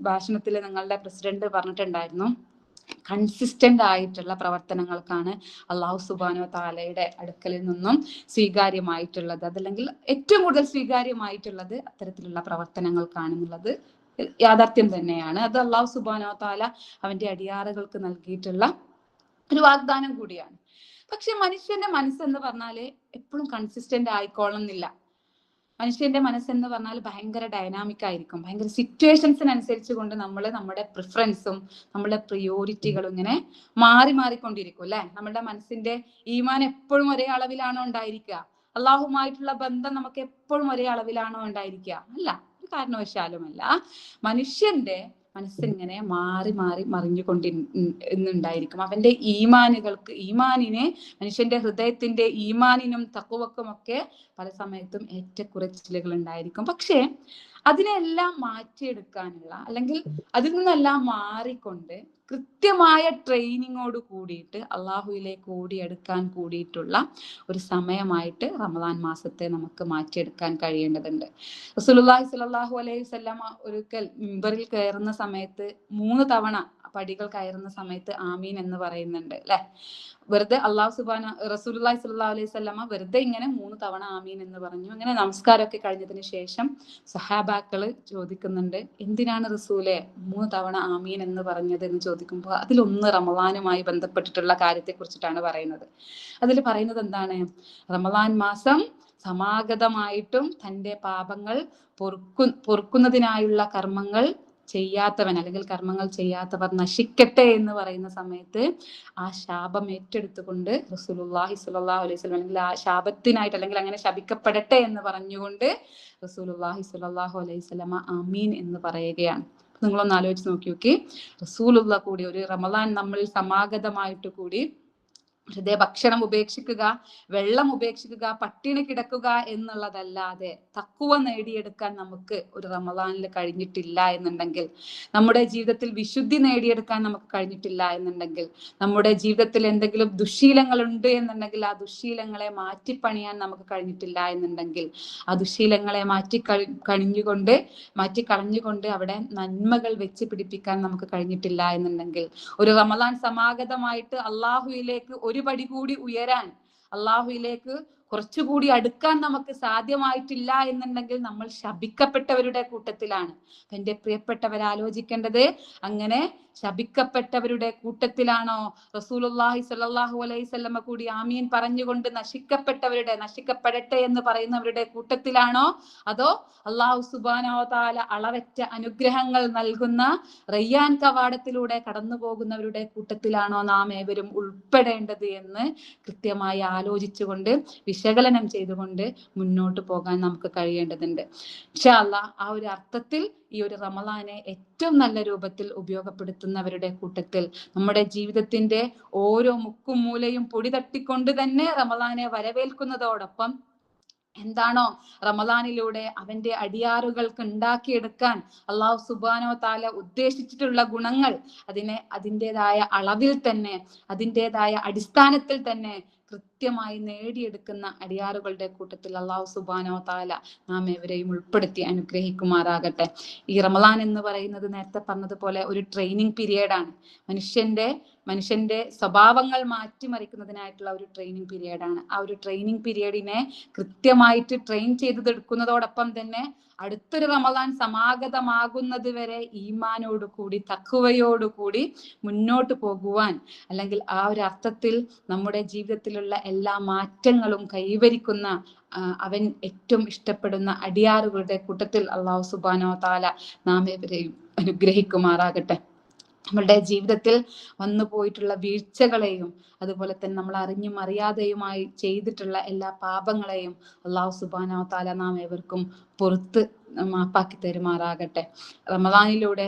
ഭാഷണത്തിൽ നിങ്ങളുടെ പ്രസിഡന്റ് പറഞ്ഞിട്ടുണ്ടായിരുന്നു, കൺസിസ്റ്റന്റ് ആയിട്ടുള്ള പ്രവർത്തനങ്ങൾക്കാണ് അള്ളാഹു സുബ്ഹാനഹു വ തആലയുടെ അടുക്കലിൽ നിന്നും സ്വീകാര്യമായിട്ടുള്ളത്. അതല്ലെങ്കിൽ ഏറ്റവും കൂടുതൽ സ്വീകാര്യമായിട്ടുള്ളത് അത്തരത്തിലുള്ള പ്രവർത്തനങ്ങൾക്കാണെന്നുള്ളത് യാഥാർത്ഥ്യം തന്നെയാണ്. അത് അള്ളാഹു സുബ്ഹാനഹു വ തആല അവന്റെ അടിയാറുകൾക്ക് നൽകിയിട്ടുള്ള ഒരു വാഗ്ദാനം കൂടിയാണ്. പക്ഷെ മനുഷ്യന്റെ മനസ്സെന്ന് പറഞ്ഞാല് എപ്പോഴും കൺസിസ്റ്റന്റ് ആയിക്കോളണമെന്നില്ല. മനുഷ്യന്റെ മനസ്സെന്ന് പറഞ്ഞാൽ ഭയങ്കര ഡൈനാമിക് ആയിരിക്കും. ഭയങ്കര സിറ്റുവേഷൻസിനനുസരിച്ച് കൊണ്ട് നമ്മുടെ പ്രിഫറൻസും നമ്മുടെ പ്രിയോറിറ്റികളും ഇങ്ങനെ മാറിക്കൊണ്ടിരിക്കും അല്ലെ. നമ്മുടെ മനസ്സിന്റെ ഈമാൻ എപ്പോഴും ഒരേ അളവിലാണോ ഉണ്ടായിരിക്കുക? അള്ളാഹുമായിട്ടുള്ള ബന്ധം നമുക്ക് എപ്പോഴും ഒരേ അളവിലാണോ ഉണ്ടായിരിക്കുക? അല്ല, ഒരു കാരണവശാലുമല്ല. മനുഷ്യന്റെ മനസ്സിങ്ങനെ മാറി മാറി മറിഞ്ഞുകൊണ്ടിരുന്നുണ്ടായിരിക്കും. അവന്റെ മനുഷ്യന്റെ ഹൃദയത്തിന്റെ ഈമാനിനും തഖ്വക്കും ഒക്കെ പല സമയത്തും ഏറ്റക്കുറച്ചിലുകൾ ഉണ്ടായിരിക്കും. പക്ഷേ അതിനെല്ലാം മാറ്റിയെടുക്കാനുള്ള, അല്ലെങ്കിൽ അതിൽ നിന്നെല്ലാം മാറിക്കൊണ്ട് കൃത്യമായ ട്രെയിനിങ്ങോട് കൂടിയിട്ട് അള്ളാഹുവിലേക്ക് ഓടിയെടുക്കാൻ കൂടിയിട്ടുള്ള ഒരു സമയമായിട്ട് റമദാൻ മാസത്തെ നമുക്ക് മാറ്റിയെടുക്കാൻ കഴിയേണ്ടതുണ്ട്. റസൂലുള്ളാഹി സ്വല്ലല്ലാഹു അലൈഹി വസല്ലം ഒരിക്കൽ മിമ്പറിൽ കയറുന്ന സമയത്ത് 3 തവണ പടികൾ കയറുന്ന സമയത്ത് ആമീൻ എന്ന് പറയുന്നുണ്ട് അല്ലെ. വെറുതെ റസൂലുള്ളാഹി സ്വല്ലല്ലാഹു അലൈഹി വസല്ലമ വെറുതെ ഇങ്ങനെ 3 തവണ ആമീൻ എന്ന് പറഞ്ഞു. അങ്ങനെ നമസ്കാരമൊക്കെ കഴിഞ്ഞതിന് ശേഷം സഹാബാക്കള് ചോദിക്കുന്നുണ്ട്, എന്തിനാണ് റസൂലെ 3 തവണ ആമീൻ എന്ന് പറഞ്ഞത് എന്ന് ചോദിക്കുമ്പോൾ അതിലൊന്ന് റമദാനുമായി ബന്ധപ്പെട്ടിട്ടുള്ള കാര്യത്തെ കുറിച്ചിട്ടാണ് പറയുന്നത്. അതിൽ പറയുന്നത് എന്താണ്? റമദാൻ മാസം സമാഗതമായിട്ടും തന്റെ പാപങ്ങൾ പൊറുക്കുന്നതിനായുള്ള കർമ്മങ്ങൾ ചെയ്യാത്തവൻ, അല്ലെങ്കിൽ കർമ്മങ്ങൾ ചെയ്യാത്തവർ നശിക്കട്ടെ എന്ന് പറയുന്ന സമയത്ത് ആ ശാപം ഏറ്റെടുത്തുകൊണ്ട് റസൂലുള്ളാഹി സ്വല്ലല്ലാഹു അലൈഹി വസല്ലം, അല്ലെങ്കിൽ ആ ശാപത്തിനായിട്ട്, അല്ലെങ്കിൽ അങ്ങനെ ശപിക്കപ്പെടട്ടെ എന്ന് പറഞ്ഞുകൊണ്ട് റസൂലുള്ളാഹി സ്വല്ലല്ലാഹു അലൈഹി വസല്ലമ ആമീൻ എന്ന് പറയുകയാണ്. നിങ്ങളൊന്ന് ആലോചിച്ച് നോക്കി. റസൂലുള്ള കൂടി ഒരു റമദാൻ നമ്മളിൽ സമാഗതമായിട്ട് കൂടി വെറുതെ ഭക്ഷണം ഉപേക്ഷിക്കുക, വെള്ളം ഉപേക്ഷിക്കുക, പട്ടിണി കിടക്കുക എന്നുള്ളതല്ലാതെ തഖ്വ നേടിയെടുക്കാൻ നമുക്ക് ഒരു റമദാനിൽ കഴിഞ്ഞിട്ടില്ല എന്നുണ്ടെങ്കിൽ, നമ്മുടെ ജീവിതത്തിൽ വിശുദ്ധി നേടിയെടുക്കാൻ നമുക്ക് കഴിഞ്ഞിട്ടില്ല എന്നുണ്ടെങ്കിൽ, നമ്മുടെ ജീവിതത്തിൽ എന്തെങ്കിലും ദുശ്ശീലങ്ങൾ ഉണ്ട് എന്നുണ്ടെങ്കിൽ ആ ദുശ്ശീലങ്ങളെ മാറ്റിപ്പണിയാൻ നമുക്ക് കഴിഞ്ഞിട്ടില്ല എന്നുണ്ടെങ്കിൽ, ആ ദുശ്ശീലങ്ങളെ മാറ്റിക്കളഞ്ഞുകൊണ്ട് അവിടെ നന്മകൾ വെച്ച് പിടിപ്പിക്കാൻ നമുക്ക് കഴിഞ്ഞിട്ടില്ല എന്നുണ്ടെങ്കിൽ, ഒരു റമദാൻ സമാഗതമായിട്ട് അള്ളാഹുവിലേക്ക് ഒരു പടി കൂടി ഉയരാൻ, അള്ളാഹുവിലേക്ക് കുറച്ചുകൂടി അടുക്കാൻ നമുക്ക് സാധ്യമായിട്ടില്ല എന്നുണ്ടെങ്കിൽ നമ്മൾ ശപിക്കപ്പെട്ടവരുടെ കൂട്ടത്തിലാണ്. എന്റെ പ്രിയപ്പെട്ടവർ ആലോചിക്കേണ്ടത്, അങ്ങനെ ശപിക്കപ്പെട്ടവരുടെ കൂട്ടത്തിലാണോ റസൂലുള്ളാഹി സ്വല്ലല്ലാഹു അലൈഹി വസല്ലമ കൂടി ആമീൻ പറഞ്ഞുകൊണ്ട് നശിക്കപ്പെടട്ടെ എന്ന് പറയുന്നവരുടെ കൂട്ടത്തിലാണോ, അതോ അല്ലാഹു സുബ്ഹാനഹു വ തആല അളവറ്റ അനുഗ്രഹങ്ങൾ നൽകുന്ന റയ്യാൻ കവാടത്തിലൂടെ കടന്നു പോകുന്നവരുടെ കൂട്ടത്തിലാണോ നാം ഏവരും ഉൾപ്പെടേണ്ടത് എന്ന് കൃത്യമായി ആലോചിച്ചുകൊണ്ട് വിശകലനം ചെയ്തുകൊണ്ട് മുന്നോട്ട് പോകാൻ നമുക്ക് കഴിയേണ്ടതുണ്ട്. ഇൻഷാ അല്ലാഹ് ആ ഒരു അർത്ഥത്തിൽ ഈ ഒരു റമദാനെ ഏറ്റവും നല്ല രൂപത്തിൽ ഉപയോഗപ്പെടുത്തുന്നവരുടെ കൂട്ടത്തിൽ, നമ്മുടെ ജീവിതത്തിന്റെ ഓരോ മുക്കും മൂലയും പൊടി തട്ടിക്കൊണ്ട് തന്നെ റമദാനെ വരവേൽക്കുന്നതോടൊപ്പം എന്താണോ റമദാനിലൂടെ അവന്റെ അടിയാറുകൾക്ക് ഉണ്ടാക്കിയെടുക്കാൻ അല്ലാഹു സുബ്ഹാനഹു വ തആല ഉദ്ദേശിച്ചിട്ടുള്ള ഗുണങ്ങൾ അതിൻ്റെതായ അളവിൽ തന്നെ, അതിൻ്റെതായ അടിസ്ഥാനത്തിൽ തന്നെ കൃത്യമായി നേടിയെടുക്കുന്ന അടിയാറുകളുടെ കൂട്ടത്തിൽ അല്ലാഹു സുബ്ഹാനഹു വ തആല നാം എവരെയും ഉൾപ്പെടുത്തി അനുഗ്രഹിക്കുമാറാകട്ടെ. ഈ റമദാൻ എന്ന് പറയുന്നത് നേരത്തെ പറഞ്ഞതുപോലെ ഒരു ട്രെയിനിങ് പീരിയഡാണ്. മനുഷ്യന്റെ സ്വഭാവങ്ങൾ മാറ്റിമറിക്കുന്നതിനായിട്ടുള്ള ഒരു ട്രെയിനിങ് പീരിയഡാണ്. ആ ഒരു ട്രെയിനിങ് പീരിയഡിനെ കൃത്യമായിട്ട് ട്രെയിൻ ചെയ്തെടുക്കുന്നതോടൊപ്പം തന്നെ അടുത്തൊരു റമദാൻ സമാഗതമാകുന്നത് വരെ ഈമാനോടുകൂടി തഖ്വയോടുകൂടി മുന്നോട്ട് പോകുവാൻ, അല്ലെങ്കിൽ ആ ഒരു അർത്ഥത്തിൽ നമ്മുടെ ജീവിതത്തിലുള്ള എല്ലാ മാറ്റങ്ങളും കൈവരിക്കുന്ന അവൻ ഏറ്റവും ഇഷ്ടപ്പെടുന്ന അടിയാറുകളുടെ കൂട്ടത്തിൽ അല്ലാഹു സുബ്ഹാനഹു വ തആല നാം ഏവരെയും അനുഗ്രഹിക്കുമാറാകട്ടെ. നമ്മളുടെ ജീവിതത്തിൽ വന്നു പോയിട്ടുള്ള വീഴ്ചകളെയും അതുപോലെ തന്നെ നമ്മൾ അറിഞ്ഞും അറിയാതെയുമായി ചെയ്തിട്ടുള്ള എല്ലാ പാപങ്ങളെയും അല്ലാഹു സുബ്ഹാനഹു വ തആല നാം ഏവർക്കും പുറത്ത് മാപ്പാക്കി തരുമാറാകട്ടെ. റമദാനിലൂടെ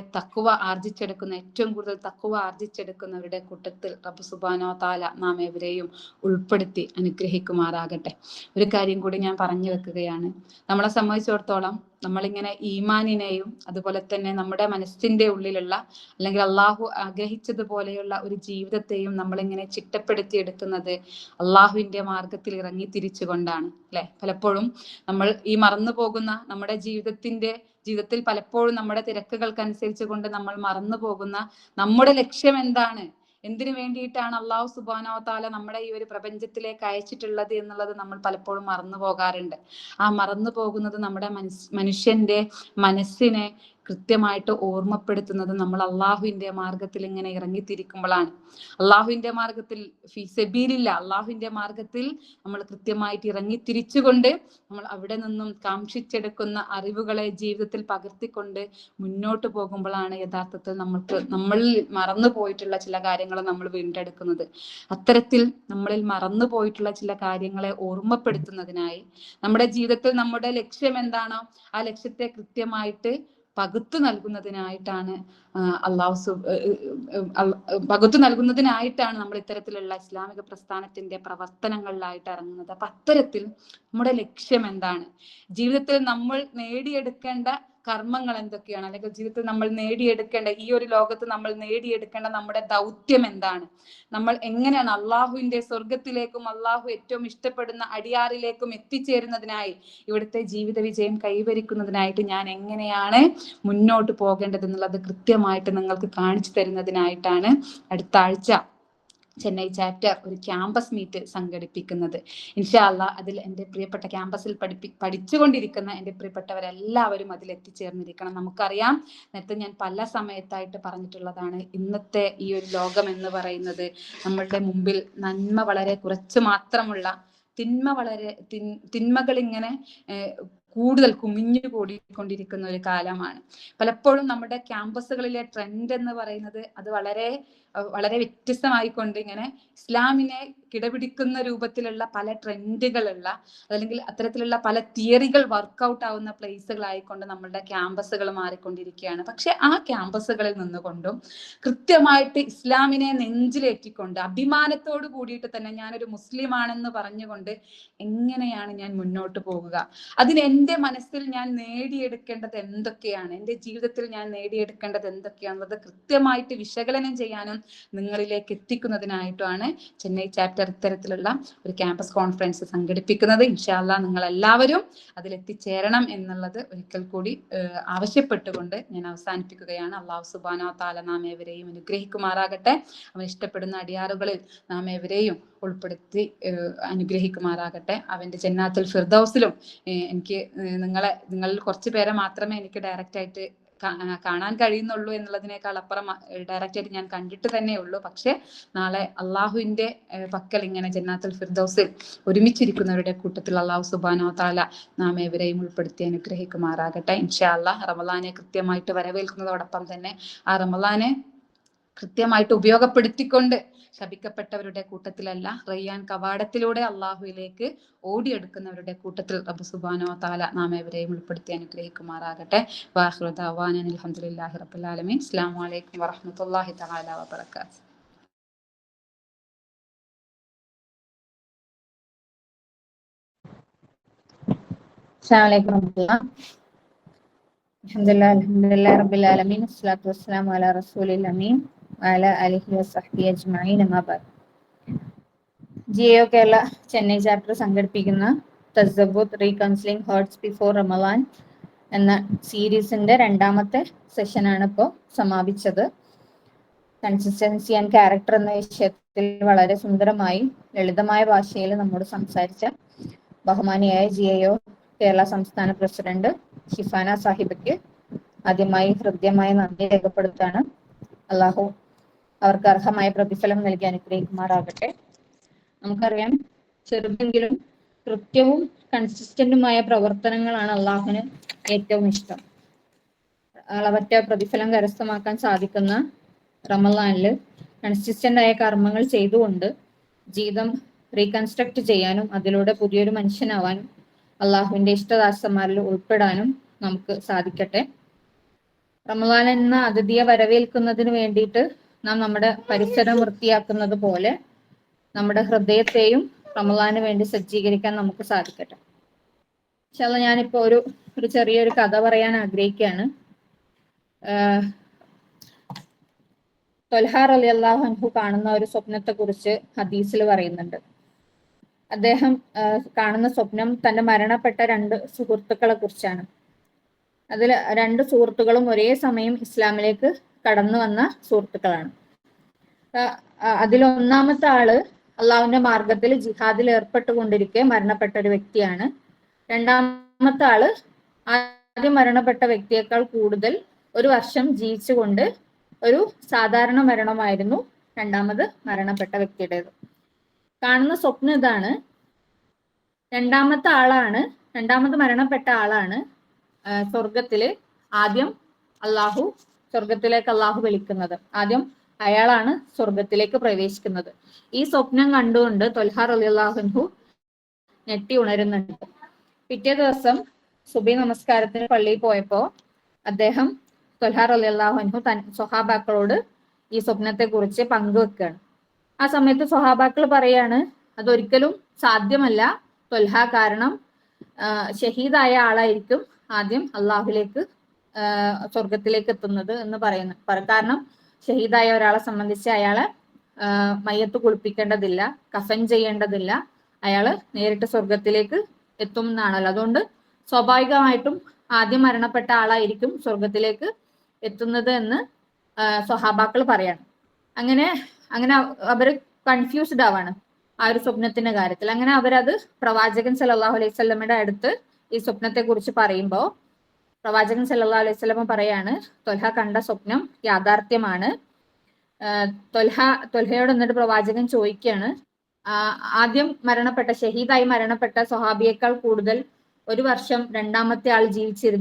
ഏറ്റവും കൂടുതൽ തഖ്വ ആർജിച്ചെടുക്കുന്നവരുടെ കൂട്ടത്തിൽ റബ്ബ് സുബ്ഹാനഹു വ തആല നാം ഏവരെയും ഉൾപ്പെടുത്തി അനുഗ്രഹിക്കുമാറാകട്ടെ. ഒരു കാര്യം കൂടി ഞാൻ പറഞ്ഞു വെക്കുകയാണ്. നമ്മളെ സംബന്ധിച്ചിടത്തോളം നമ്മളിങ്ങനെ ഈമാനിനെയും അതുപോലെ തന്നെ നമ്മുടെ മനസ്സിന്റെ ഉള്ളിലുള്ള, അല്ലെങ്കിൽ അള്ളാഹു ആഗ്രഹിച്ചതുപോലെയുള്ള ഒരു ജീവിതത്തെയും നമ്മളിങ്ങനെ ചിട്ടപ്പെടുത്തിയെടുക്കുന്നത് അള്ളാഹുവിന്റെ മാർഗത്തിൽ ഇറങ്ങി തിരിച്ചുകൊണ്ടാണ് അല്ലെ. പലപ്പോഴും നമ്മൾ ഈ മറന്നു പോകുന്ന നമ്മുടെ ജീവിതത്തിൽ പലപ്പോഴും നമ്മുടെ തിരക്കുകൾക്കനുസരിച്ച് കൊണ്ട് നമ്മൾ മറന്നു പോകുന്ന നമ്മുടെ ലക്ഷ്യം എന്താണ്, എന്തിനു വേണ്ടിയിട്ടാണ് അല്ലാഹു സുബ്ഹാനഹു വ തആല നമ്മുടെ ഈ ഒരു പ്രപഞ്ചത്തിലേക്ക് അയച്ചിട്ടുള്ളത് എന്നുള്ളത് നമ്മൾ പലപ്പോഴും മറന്നു പോകാറുണ്ട്. ആ മറന്നു പോകുന്നത് നമ്മുടെ മനുഷ്യന്റെ മനസ്സിനെ കൃത്യമായിട്ട് ഓർമ്മപ്പെടുത്തുന്നത് നമ്മൾ അള്ളാഹുവിന്റെ മാർഗത്തിൽ ഇങ്ങനെ ഇറങ്ങിത്തിരിക്കുമ്പോഴാണ്. അള്ളാഹുവിന്റെ മാർഗത്തിൽ അള്ളാഹുവിന്റെ മാർഗത്തിൽ നമ്മൾ കൃത്യമായിട്ട് ഇറങ്ങിത്തിരിച്ചുകൊണ്ട് നമ്മൾ അവിടെ നിന്നും കാംക്ഷിച്ചെടുക്കുന്ന അറിവുകളെ ജീവിതത്തിൽ പകർത്തിക്കൊണ്ട് മുന്നോട്ട് പോകുമ്പോഴാണ് യഥാർത്ഥത്തിൽ നമ്മളിൽ മറന്നു പോയിട്ടുള്ള ചില കാര്യങ്ങൾ നമ്മൾ വീണ്ടെടുക്കുന്നത്. അത്തരത്തിൽ നമ്മളിൽ മറന്നു പോയിട്ടുള്ള ചില കാര്യങ്ങളെ ഓർമ്മപ്പെടുത്തുന്നതിനായി നമ്മുടെ ജീവിതത്തിൽ നമ്മുടെ ലക്ഷ്യം എന്താണോ ആ ലക്ഷ്യത്തെ കൃത്യമായിട്ട് പകുത്തു നൽകുന്നതിനായിട്ടാണ് പകുത്തു നൽകുന്നതിനായിട്ടാണ് നമ്മൾ ഇത്തരത്തിലുള്ള ഇസ്ലാമിക പ്രസ്ഥാനത്തിന്റെ പ്രവർത്തനങ്ങളിലായിട്ട് ഇറങ്ങുന്നത്. അപ്പൊ അത്തരത്തിൽ നമ്മുടെ ലക്ഷ്യം എന്താണ്, ജീവിതത്തിൽ നമ്മൾ നേടിയെടുക്കേണ്ട കർമ്മങ്ങൾ എന്തൊക്കെയാണ്, അല്ലെങ്കിൽ ജീവിതത്തിൽ നമ്മൾ നേടിയെടുക്കേണ്ട, ഈ ഒരു ലോകത്ത് നമ്മൾ നേടിയെടുക്കേണ്ട നമ്മുടെ ദൗത്യം എന്താണ്, നമ്മൾ എങ്ങനെയാണ് അള്ളാഹുവിന്റെ സ്വർഗത്തിലേക്കും അള്ളാഹു ഏറ്റവും ഇഷ്ടപ്പെടുന്ന അടിയാറിലേക്കും എത്തിച്ചേരുന്നതിനായി, ഇവിടുത്തെ ജീവിത വിജയം കൈവരിക്കുന്നതിനായിട്ട് ഞാൻ എങ്ങനെയാണ് മുന്നോട്ട് പോകേണ്ടത് എന്നുള്ളത് കൃത്യമായിട്ട് നിങ്ങൾക്ക് കാണിച്ചു തരുന്നതിനായിട്ടാണ് അടുത്ത ആഴ്ച ചെന്നൈ ചാപ്റ്റർ ഒരു ക്യാമ്പസ് മീറ്റ് സംഘടിപ്പിക്കുന്നത്. ഇൻഷാ അല്ലാഹ് അതിൽ എൻ്റെ പ്രിയപ്പെട്ട ക്യാമ്പസിൽ പഠിച്ചുകൊണ്ടിരിക്കുന്ന എൻ്റെ പ്രിയപ്പെട്ടവരെല്ലാവരും അതിൽ എത്തിച്ചേർന്നിരിക്കണം. നമുക്കറിയാം, നേരത്തെ ഞാൻ പല സമയത്തായിട്ട് പറഞ്ഞിട്ടുള്ളതാണ്, ഇന്നത്തെ ഈ ഒരു ലോകം എന്ന് പറയുന്നത് നമ്മളുടെ മുമ്പിൽ നന്മ വളരെ കുറച്ച് മാത്രമുള്ള, തിന്മകൾ ഇങ്ങനെ കൂടുതൽ കുമിഞ്ഞു കൂടിക്കൊണ്ടിരിക്കുന്ന ഒരു കാലമാണ്. പലപ്പോഴും നമ്മുടെ ക്യാമ്പസുകളിലെ ട്രെൻഡ് എന്ന് പറയുന്നത് അത് വളരെ വളരെ വ്യത്യസ്തമായിക്കൊണ്ട് ഇങ്ങനെ ഇസ്ലാമിനെ കിടപിടിക്കുന്ന രൂപത്തിലുള്ള പല ട്രെൻഡുകളുള്ള, അല്ലെങ്കിൽ അത്തരത്തിലുള്ള പല തിയറികൾ വർക്ക്ഔട്ട് ആവുന്ന പ്ലേസുകളായിക്കൊണ്ട് നമ്മളുടെ ക്യാമ്പസുകൾ മാറിക്കൊണ്ടിരിക്കുകയാണ്. പക്ഷെ ആ ക്യാമ്പസുകളിൽ നിന്നുകൊണ്ടും കൃത്യമായിട്ട് ഇസ്ലാമിനെ നെഞ്ചിലേറ്റിക്കൊണ്ട് അഭിമാനത്തോട് കൂടിയിട്ട് തന്നെ ഞാനൊരു മുസ്ലിം ആണെന്ന് പറഞ്ഞുകൊണ്ട് എങ്ങനെയാണ് ഞാൻ മുന്നോട്ട് പോകുക, അതിന് എൻ്റെ മനസ്സിൽ ഞാൻ നേടിയെടുക്കേണ്ടത് എന്തൊക്കെയാണ്, എൻ്റെ ജീവിതത്തിൽ ഞാൻ നേടിയെടുക്കേണ്ടത് എന്തൊക്കെയാണുള്ളത് കൃത്യമായിട്ട് വിശകലനം ചെയ്യാനും നിങ്ങളിലേക്ക് എത്തിക്കുന്നതിനായിട്ടാണ് ചെന്നൈ ചാപ്റ്റർ ഇത്തരത്തിലുള്ള ഒരു ക്യാമ്പസ് കോൺഫറൻസ് സംഘടിപ്പിക്കുന്നത്. ഇൻഷാ അല്ലാഹ് നിങ്ങൾ എല്ലാവരും അതിലെത്തിച്ചേരണം എന്നുള്ളത് ഒരിക്കൽ കൂടി ആവശ്യപ്പെട്ടുകൊണ്ട് ഞാൻ അവസാനിപ്പിക്കുകയാണ്. അല്ലാഹു സുബ്ഹാനഹു വ തആല നാം ഏവരെയും അനുഗ്രഹിക്കുമാറാകട്ടെ. അവൻ ഇഷ്ടപ്പെടുന്ന അടിയാറുകളിൽ നാം ഏവരെയും ഉൾപ്പെടുത്തി അനുഗ്രഹിക്കുമാറാകട്ടെ. അവന്റെ ജന്നാത്തുൽ ഫിർദൗസിലും എനിക്ക് നിങ്ങളിൽ കുറച്ച് പേരെ മാത്രമേ എനിക്ക് ഡയറക്റ്റ് ആയിട്ട് കാണാൻ കഴിയുന്നുള്ളൂ എന്നുള്ളതിനേക്കാൾ അപ്പുറം ഡയറക്റ്റ് ആയിട്ട് ഞാൻ കണ്ടിട്ട് തന്നെ ഉള്ളൂ. പക്ഷെ നാളെ അള്ളാഹുവിന്റെ പക്കൽ ഇങ്ങനെ ജന്നാത്തുൽ ഫിർദൗസിൽ ഒരുമിച്ചിരിക്കുന്നവരുടെ കൂട്ടത്തിൽ അള്ളാഹു സുബ്ഹാനഹു വ തആല നാം ഏവരെയും ഉൾപ്പെടുത്തി അനുഗ്രഹിക്കുമാറാകട്ടെ. ഇൻഷാ അല്ലാഹ് റമളാനെ കൃത്യമായിട്ട് വരവേൽക്കുന്നതോടൊപ്പം തന്നെ ആ റമളാനെ കൃത്യമായിട്ട് ഉപയോഗപ്പെടുത്തിക്കൊണ്ട് ശപിക്കപ്പെട്ടവരുടെ കൂട്ടത്തിലല്ല, റയ്യാൻ കവാടത്തിലൂടെ അള്ളാഹുവിലേക്ക് ഓടിയെടുക്കുന്നവരുടെ കൂട്ടത്തിൽ റബ്ബ് സുബ്ഹാനഹു വ തആല നാം ഏവരെയും ഉൾപ്പെടുത്തി അനുഗ്രഹിക്കുമാറാകട്ടെ. വാഖിറു ദഅവാനാ അൽഹംദുലില്ലാഹി റബ്ബിൽ ആലമീൻ. അസ്സലാമു അലൈക്കും വറഹ്മത്തുള്ളാഹി തആല വബറകാതുഹു. അസ്സലാമു അലൈക്കും വറഹ്മത്തുള്ളാഹി. അൽഹംദുലില്ലാഹി റബ്ബിൽ ആലമീൻ. അസ്സലാത്തു വസ്സലാമു അലാ റസൂലിൽ അമീൻ വഅലാ ആലിഹി വസഹ്ബിഹി അജ്മഈൻ. അമ്മാ ബഅദ്. ജിയോ കേരള ചെന്നൈ ചാപ്റ്റർ സംഘടിപ്പിക്കുന്ന തസബ്ബുത്ത് റീകൗൺസിലിംഗ് ഹേർട്സ് ബിഫോർ റമളാൻ എന്ന സീരീസിന്റെ രണ്ടാമത്തെ സെഷനാണ് ഇപ്പോൾ സമാപിച്ചത്. കൺസിസ്റ്റൻസി ആൻഡ് ക്യാരക്ടർ എന്ന വിഷയത്തിൽ വളരെ സുന്ദരമായി ലളിതമായ ഭാഷയിൽ നമ്മോട് സംസാരിച്ച ബഹുമാനിയായ GIO കേരള സംസ്ഥാന പ്രസിഡന്റ് ഷിഫാന സാഹിബയ്ക്ക് ആദ്യമായി ഹൃദ്യമായ നന്ദി രേഖപ്പെടുത്താണ്. അള്ളാഹു അവർക്ക് അർഹമായ പ്രതിഫലം നൽകി അനുഗ്രഹിക്കുമാറാകട്ടെ. നമുക്കറിയാം, ചെറുതെങ്കിലും കൃത്യവും കൺസിസ്റ്റന്റുമായ പ്രവർത്തനങ്ങളാണ് അള്ളാഹുവിന് ഏറ്റവും ഇഷ്ടം. അളവറ്റ പ്രതിഫലം കരസ്ഥമാക്കാൻ സാധിക്കുന്ന റമളാനിൽ കൺസിസ്റ്റന്റ് ആയ കർമ്മങ്ങൾ ചെയ്തുകൊണ്ട് ജീവിതം റീകൺസ്ട്രക്ട് ചെയ്യാനും അതിലൂടെ പുതിയൊരു മനുഷ്യനാവാനും അള്ളാഹുവിന്റെ ഇഷ്ടദാസന്മാരിൽ ഉൾപ്പെടാനും നമുക്ക് സാധിക്കട്ടെ. റമളാൻ എന്ന അതിഥിയെ വരവേൽക്കുന്നതിന് വേണ്ടിയിട്ട് നാം നമ്മുടെ പരിസരം വൃത്തിയാക്കുന്നത് പോലെ നമ്മുടെ ഹൃദയത്തെയും റമളാന് വേണ്ടി സജ്ജീകരിക്കാൻ നമുക്ക് സാധിക്കട്ടെ. ഇൻഷാ അല്ലാഹ് ഞാനിപ്പോ ഒരു ചെറിയൊരു കഥ പറയാൻ ആഗ്രഹിക്കുകയാണ്. ത്വൽഹ റളിയല്ലാഹു അൻഹു കാണുന്ന ഒരു സ്വപ്നത്തെ കുറിച്ച് ഹദീസിൽ പറയുന്നുണ്ട്. അദ്ദേഹം കാണുന്ന സ്വപ്നം തന്റെ മരണപ്പെട്ട 2 സുഹൃത്തുക്കളെ കുറിച്ചാണ്. അതിൽ 2 സുഹൃത്തുക്കളും ഒരേ സമയം ഇസ്ലാമിലേക്ക് കടന്നു വന്ന സുഹൃത്തുക്കളാണ്. അതിലൊന്നാമത്തെ ആള് അള്ളാഹുവിന്റെ മാർഗത്തിൽ ജിഹാദിൽ ഏർപ്പെട്ടുകൊണ്ടിരിക്കെ മരണപ്പെട്ട ഒരു വ്യക്തിയാണ്. രണ്ടാമത്തെ ആള് ആദ്യം മരണപ്പെട്ട വ്യക്തിയേക്കാൾ കൂടുതൽ 1 വർഷം ജീവിച്ചുകൊണ്ട് ഒരു സാധാരണ മരണമായിരുന്നു രണ്ടാമത് മരണപ്പെട്ട വ്യക്തിയുടേത്. കാണുന്ന സ്വപ്നം ഇതാണ്. രണ്ടാമത് മരണപ്പെട്ട ആളാണ് സ്വർഗത്തില് ആദ്യം സ്വർഗത്തിലേക്ക് അള്ളാഹു വിളിക്കുന്നത്. ആദ്യം അയാളാണ് സ്വർഗത്തിലേക്ക് പ്രവേശിക്കുന്നത്. ഈ സ്വപ്നം കണ്ടുകൊണ്ട് ത്വൽഹ റളിയല്ലാഹു അൻഹു ഞെട്ടി ഉണരുന്നുണ്ട്. പിറ്റേ ദിവസം സുബഹി നമസ്കാരത്തിന് പള്ളിയിൽ പോയപ്പോ അദ്ദേഹം ത്വൽഹ റളിയല്ലാഹു അൻഹു സ്വഹാബാക്കളോട് ഈ സ്വപ്നത്തെ കുറിച്ച് പങ്കുവെക്കുകയാണ്. ആ സമയത്ത് സ്വഹാബാക്കൾ പറയാണ് അതൊരിക്കലും സാധ്യമല്ല ത്വൽഹ, കാരണം ഷഹീദായ ആളായിരിക്കും ആദ്യം അള്ളാഹുലേക്ക് സ്വർഗത്തിലേക്ക് എത്തുന്നത് എന്ന് പറയുന്നു. കാരണം ഷഹീദായ ഒരാളെ സംബന്ധിച്ച് അയാളെ മയ്യത്ത് കുളിപ്പിക്കേണ്ടതില്ല, കഫൻ ചെയ്യേണ്ടതില്ല, അയാള് നേരിട്ട് സ്വർഗത്തിലേക്ക് എത്തും എന്നാണല്ലോ. അതുകൊണ്ട് സ്വാഭാവികമായിട്ടും ആദ്യം മരണപ്പെട്ട ആളായിരിക്കും സ്വർഗത്തിലേക്ക് എത്തുന്നത് എന്ന് സ്വഹാബാക്കൾ പറയാണ്. അങ്ങനെ അവര് കൺഫ്യൂസ്ഡ് ആവാണ് ആ ഒരു സ്വപ്നത്തിന്റെ കാര്യത്തിൽ. അങ്ങനെ അവരത് പ്രവാചകൻ സല്ലല്ലാഹു അലൈഹി വസല്ലമയുടെ അടുത്ത് ഈ സ്വപ്നത്തെ കുറിച്ച് പറയുമ്പോൾ പ്രവാചകൻ സല്ലല്ലാഹു അലൈഹി വസല്ലമ പറയാണ് ത്വൽഹ കണ്ട സ്വപ്നം യാഥാർത്ഥ്യമാണ്. ത്വൽഹയോട് എന്നിട്ട് പ്രവാചകൻ ചോദിക്കുകയാണ്, ആദ്യം ഷഹീദായി മരണപ്പെട്ട സ്വഹാബിയേക്കാൾ കൂടുതൽ ഒരു വർഷം രണ്ടാമത്തെ ആൾ ജീവിച്ചിരുന്നു